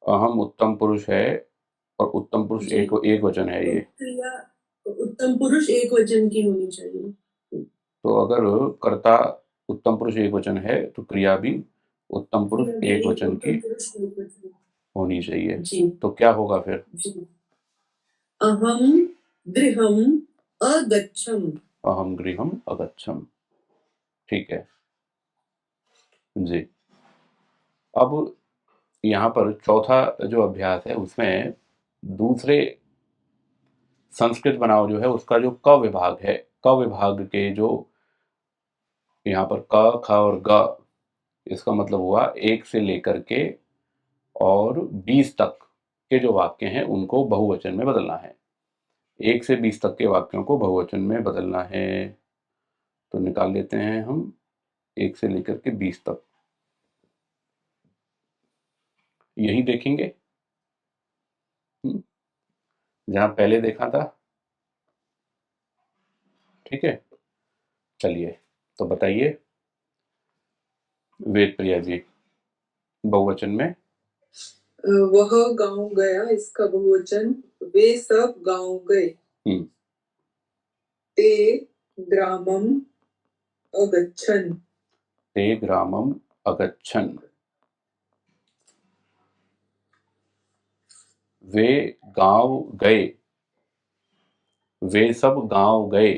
A: अहम उत्तम पुरुष है और उत्तम पुरुष एक वचन है। ये
C: क्रिया उत्तम पुरुष एक वचन की होनी चाहिए।
A: तो अगर कर्ता उत्तम पुरुष एक वचन है तो क्रिया भी उत्तम पुरुष एक वचन की होनी चाहिए। तो क्या होगा फिर?
C: अहम गृहम अगच्छम।
A: अहम गृहम अगच्छम, ठीक है जी। अब यहाँ पर चौथा जो अभ्यास है उसमें दूसरे संस्कृत बनाव जो है उसका जो क विभाग है, क विभाग के जो यहाँ पर क ख और ग, इसका मतलब हुआ 1 से लेकर के और 20 तक के जो वाक्य हैं उनको बहुवचन में बदलना है। 1 से 20 तक के वाक्यों को बहुवचन में बदलना है। तो निकाल लेते हैं हम 1 से लेकर के 20 तक, यही देखेंगे जहां पहले देखा था, ठीक है। चलिए तो बताइए वेद प्रिया जी, बहुवचन में।
C: वह गांव गया, इसका बहुवचन वे सब गांव गए। ते ग्रामम अगच्छन।
A: ते ग्रामम अगच्छन, वे गांव गए, वे सब गांव गए,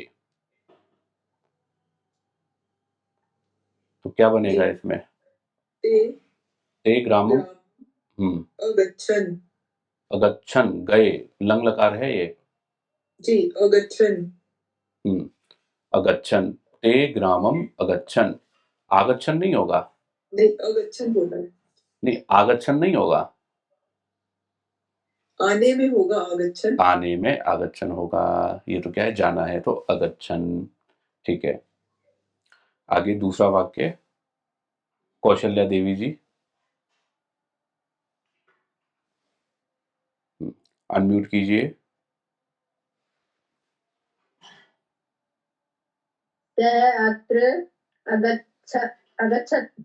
A: तो क्या बनेगा इसमें? ते ग्रामम
C: अगच्छन।
A: अगच्छन गए, लंग लकार है ये
C: जी, अगच्छन।
A: अगच्छन, ते ग्रामम अगच्छन। आगच्छन नहीं होगा?
C: नहीं, अगच्छन बोला है।
A: नहीं, आगच्छन नहीं होगा,
C: आने में होगा आगच्छन।
A: आने में आगच्छन होगा। ये तो क्या है, जाना है तो अगच्छन, ठीक है। आगे दूसरा वाक्य, कौशल्या देवी जी, अनम्यूट कीजिए।
J: अत्र अगच्छत्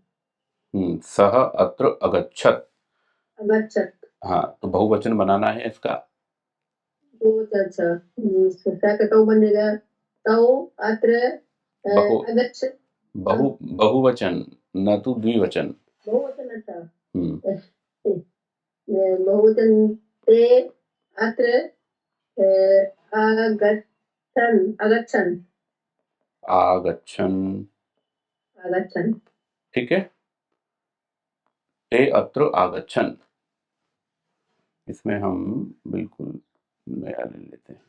A: सह अत्र अगच्छत्।
J: अगच्छत्।
A: हाँ, तो बहुवचन बनाना है इसका।
J: अच्छा, का तो बनेगा तौ अत्र अगच्छत्।
A: बहुवचन, न तो द्विवचन।
J: बहुवचन, अच्छा। बहुवचन ते अत्र अगच्छन्।
A: ठीक है, ते अत्र आगच्छन्। इसमें हम बिल्कुल नया ले लेते हैं।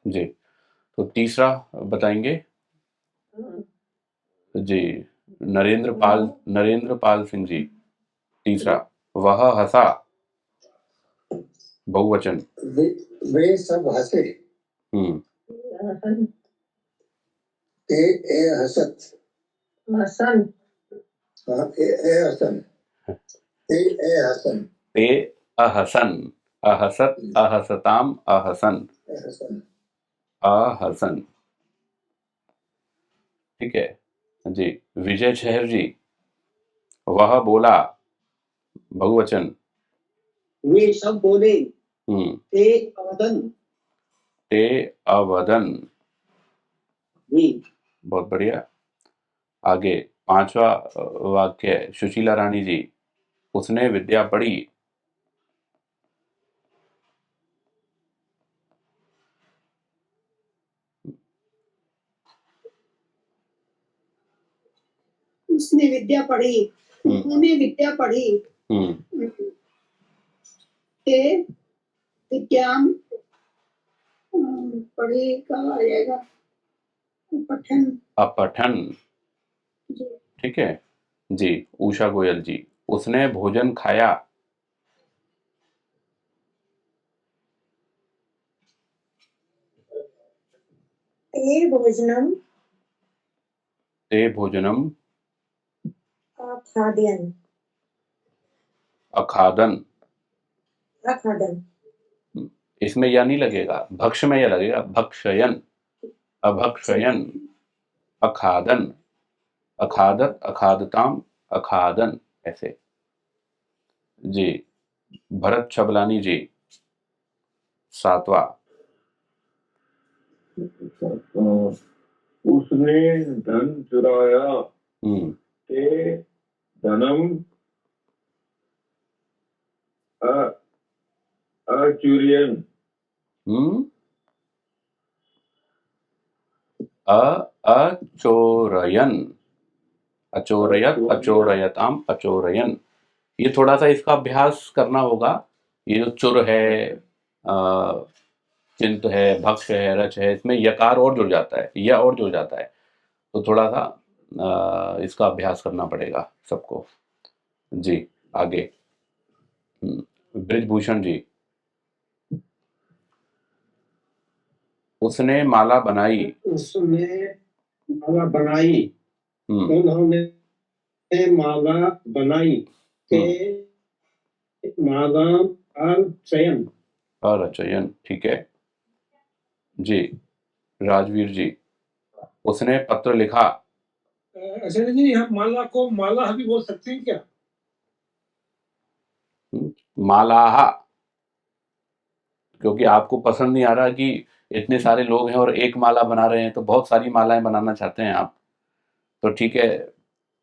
A: जी, तो तीसरा बताएंगे जी। नरेंद्र पाल सिंह जी। तीसरा, वह हंसा, बहुवचन।
H: वे सब हंसे। ए हसत।
J: हसन।
H: हाँ, ए हसन। ए हसन।
A: ते अहसन, अहसत, अहसताम, अहसन, अहसन। ठीक है जी। विजय छहर जी, वह बोला, बहुवचन।
D: वे सब बोले। ते अवदन।
A: ते अवदन।
D: जी,
A: बहुत बढ़िया। आगे पांचवा वाक्य, सुशीला रानी जी, उसने विद्या पढ़ी।
I: उसने विद्या पढ़ी, उन्होंने विद्या पढ़ी। ते विद्याम पढ़ी का आ जाएगा
A: अपठन। ठीक है जी। उषा गोयल जी, उसने भोजन खाया।
B: ते भोजनम
A: ते भोजनम
B: आखाद्यन।
A: अखादन।
B: आखादन।
A: इसमें या नहीं लगेगा, भक्ष में या लगेगा, भक्षयन, अभक्षयन, अखादन, अखादत, अखादताम, अखादन, ऐसे जी। भरत छबलानी जी, सातवां,
G: उसने धन चुराया। ते धनम अचुर्यन।
A: अचोरयन, अचोरयत, अचोरयताम, अचोरयन। ये थोड़ा सा इसका अभ्यास करना होगा। ये जो चुर है, चिंत है, भक्ष है, रच है, इसमें यकार और जुड़ जाता है, यह और जुड़ जाता है, तो थोड़ा सा इसका अभ्यास करना पड़ेगा सबको जी। आगे ब्रिजभूषण जी, उसने माला बनाई।
H: उसने माला बनाई। उन्होंने माला बनाई। के माला अर्चयन।
A: अर्चयन। ठीक है जी। राजवीर जी, उसने पत्र लिखा।
F: अच्छा जी, हम माला को माला भी बोल सकते हैं क्या?
A: मालाहा, क्योंकि आपको पसंद नहीं आ रहा कि इतने सारे लोग हैं और एक माला बना रहे हैं, तो बहुत सारी मालाएं बनाना चाहते हैं आप, तो ठीक है।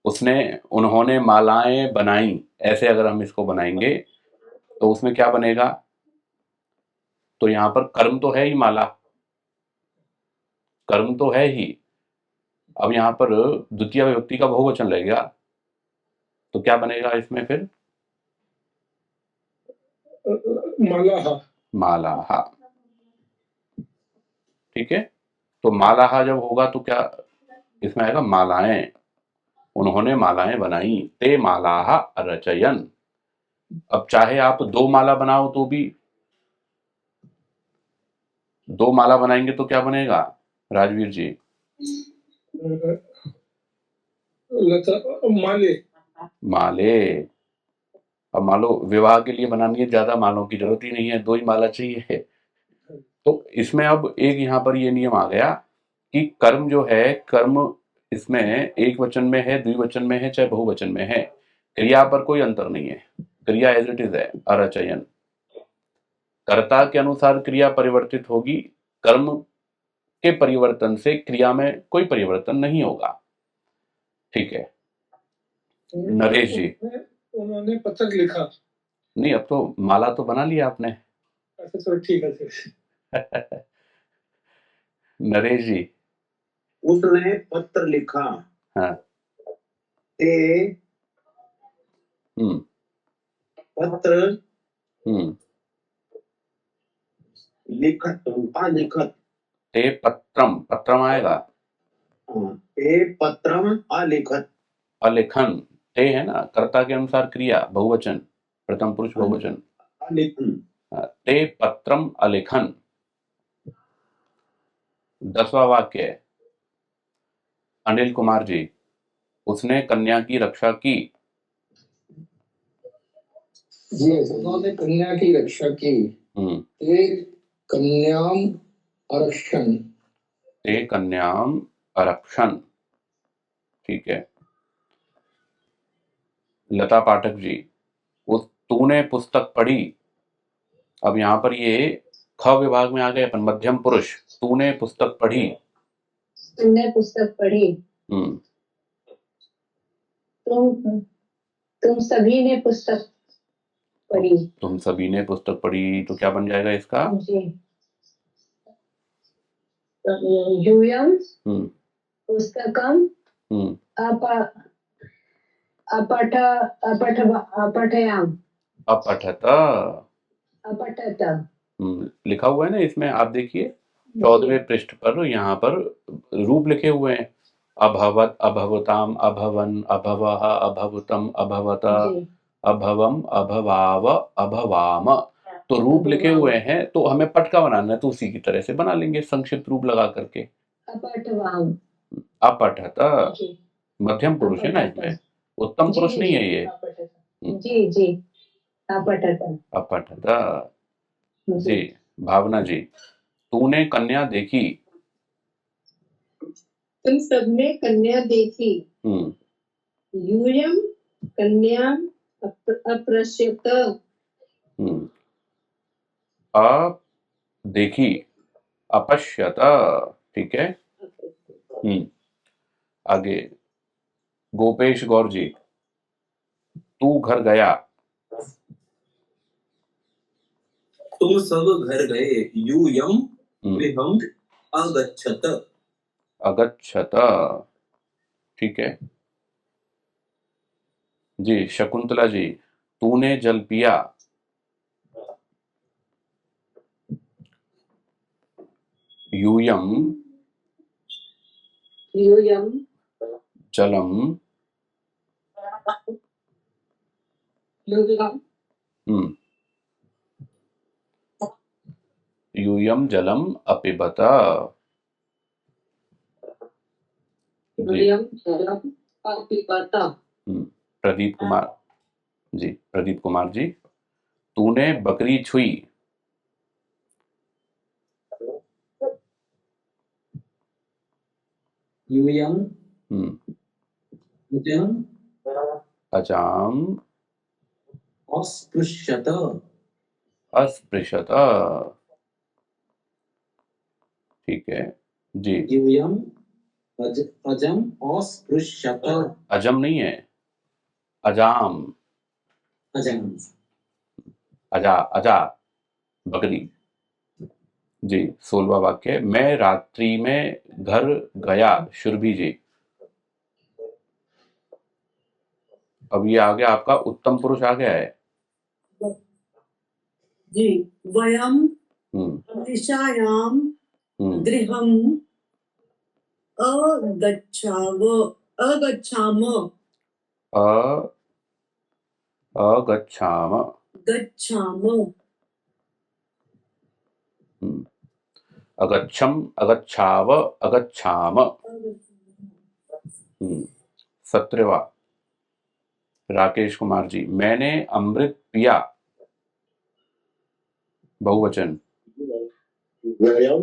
A: उन्होंने मालाएं बनाई, ऐसे अगर हम इसको बनाएंगे तो उसमें क्या बनेगा? तो यहां पर कर्म तो है ही, माला कर्म तो है ही। अब यहां पर द्वितीय विभक्ति का बहुवचन लगेगा, तो क्या बनेगा इसमें फिर?
F: मालाहा।
A: मालाहा। ठीक है, तो मालाहा जब होगा तो क्या इसमें आएगा? मालाएं, उन्होंने मालाएं बनाई। ते मालाहा रचयन। अब चाहे आप दो माला बनाओ तो भी, दो माला बनाएंगे तो क्या बनेगा राजवीर जी?
F: लता माले
A: माले। अब मान लो विवाह के लिए बनानी है, ज्यादा मालों की जरूरत ही नहीं है, 2 ही माला चाहिए। तो इसमें अब एक यहाँ पर ये नियम आ गया कि कर्म जो है, कर्म इसमें एक वचन में है, द्विवचन में है, चाहे बहुवचन में है, क्रिया पर कोई अंतर नहीं है। क्रिया एज इट इज है, अरचयन। कर्ता के अनुसार क्रिया परिवर्तित होगी, कर्म के परिवर्तन से क्रिया में कोई परिवर्तन नहीं होगा। ठीक है नरेश जी।
F: उन्होंने पत्र लिखा।
A: नहीं, अब तो माला तो बना लिया आपने।
F: अच्छा तो ठीक है।
A: नरेश जी।
D: उसने पत्र लिखा।
A: हाँ।
D: ते पत्र लिखत अलिखत।
A: ते पत्रम, पत्रम आएगा।
D: ते पत्रम अलिखत।
A: अलेखन, ते है ना कर्ता के अनुसार क्रिया, बहुवचन, प्रथम पुरुष बहुवचन। ते पत्रम अलेखन। 10वां वाक्य है, अनिल कुमार जी। उसने कन्या की रक्षा की।
K: जी उन्होंने कन्या की रक्षा की। ते कन्याम आरक्षण।
A: ते कन्याम आरक्षण। ठीक है। लता पाठक जी, उस तूने पुस्तक पढ़ी। अब यहाँ पर ये ख विभाग में आ गए अपन, मध्यम पुरुष। तूने पुस्तक पढ़ी।
J: तुमने पुस्तक पढ़ी। तुम सभी ने पुस्तक पढ़ी।
A: तुम सभी ने पुस्तक पढ़ी, तो क्या बन जाएगा इसका?
J: जी यूयम पुस्तकम अपठयाम।
A: अपठत।
J: अपठत।
A: लिखा हुआ है ना इसमें, आप देखिए 14वें पृष्ठ पर, यहाँ पर रूप लिखे हुए हैं। अभवत, अभवताम, अभवन, अभवः, अभवतम, अभवत, अभवम, अभवाव, अभवाम। तो रूप लिखे हुए हैं, तो हमें पट का बनाना है, तो उसी की तरह से बना लेंगे संक्षिप्त रूप लगा करके।
J: अपठवाम।
A: अपठत मध्यम पुरुष है ना इसमें, उत्तम पुरुष नहीं है ये।
J: जी जी अपठत।
A: अपठत। जी भावना जी, तूने कन्या देखी।
B: तुम सबने कन्या देखी। यूयम कन्या अपश्यत।
A: अ देखी, अपश्यत। ठीक है। आगे गोपेश गौर जी, तू घर गया।
E: तुम सब घर गए। यूयम गृहम अगच्छत।
A: अगच्छत। ठीक है जी। शकुंतला जी, तूने जल पिया। यूयम जलम यूयम जलम अपिबत। प्रदीप कुमार जी, प्रदीप कुमार जी, तूने बकरी छुई।
E: यूयम
A: अजाम
E: अस्पृश्यत।
A: अस्पृशत। ठीक है जी।
E: यूयम अजम अस्पृश्यत।
A: अजम नहीं है, अजाम।
E: अजम।
A: अजा, अजा बकरी। जी 16वां वाक्य, मैं रात्रि में घर गया। शुरभि जी, अब ये आ गया आपका उत्तम पुरुष आ गया है
L: जी। वयम निशायाम गृहम अगच्छाव अगच्छाम।
A: अगच्छाम।
L: गच्छाम।
A: अगच्छम, अगच्छाव, अगच्छाम। 17वां राकेश कुमार जी, मैंने अमृत पिया, बहुवचन।
G: वयम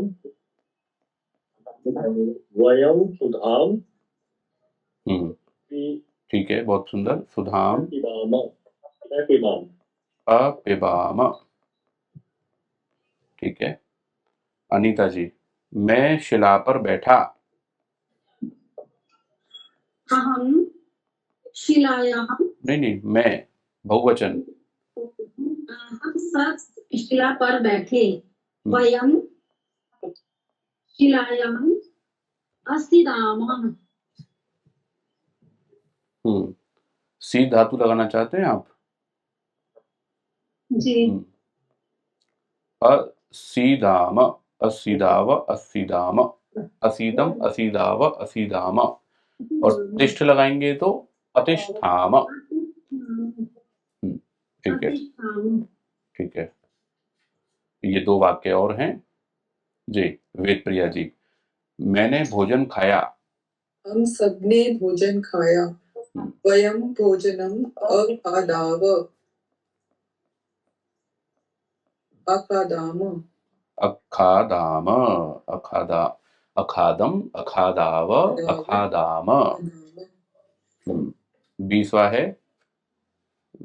G: वयम सुधाम
A: ठीक है, बहुत सुंदर। सुधाम
G: पिबाम
A: अपिबाम, ठीक है। अनीता जी, मैं शिला पर बैठा,
B: अहम शिलायाम,
A: नहीं, मैं, बहुवचन।
B: हम सब शिला पर बैठे, वयम शिलायाम अस्थिदामः।
A: सी धातु लगाना चाहते हैं आप?
B: जी।
A: असीदाम, असीदाव, असीदाम, असीदम, असीदाव, असीदाम, और तिष्ठ लगाएंगे तो अतिष्ठाम। ठीक है, ठीक है। ये 2 वाक्य और हैं जी। वेद प्रिया जी, मैंने भोजन खाया,
C: हम सबने भोजन खाया, वयम भोजनम अखादाव अखादाम
A: अखादाम, अखादा, अखादम, अखादाव, अखादाम। 20वां है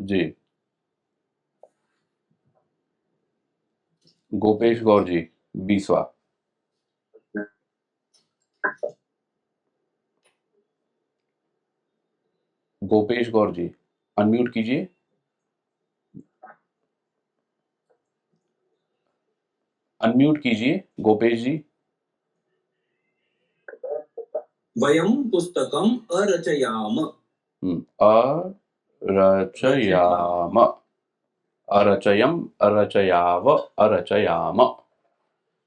A: जी, गोपेश गौर जी, 20वां। गोपेश गौर जी, अनम्यूट कीजिए। अनम्यूट कीजिए गोपेश जी।
E: वयम पुस्तकम अरचयाम,
A: अरचयाम, अरचयम, अरचयाव, अरचयाम।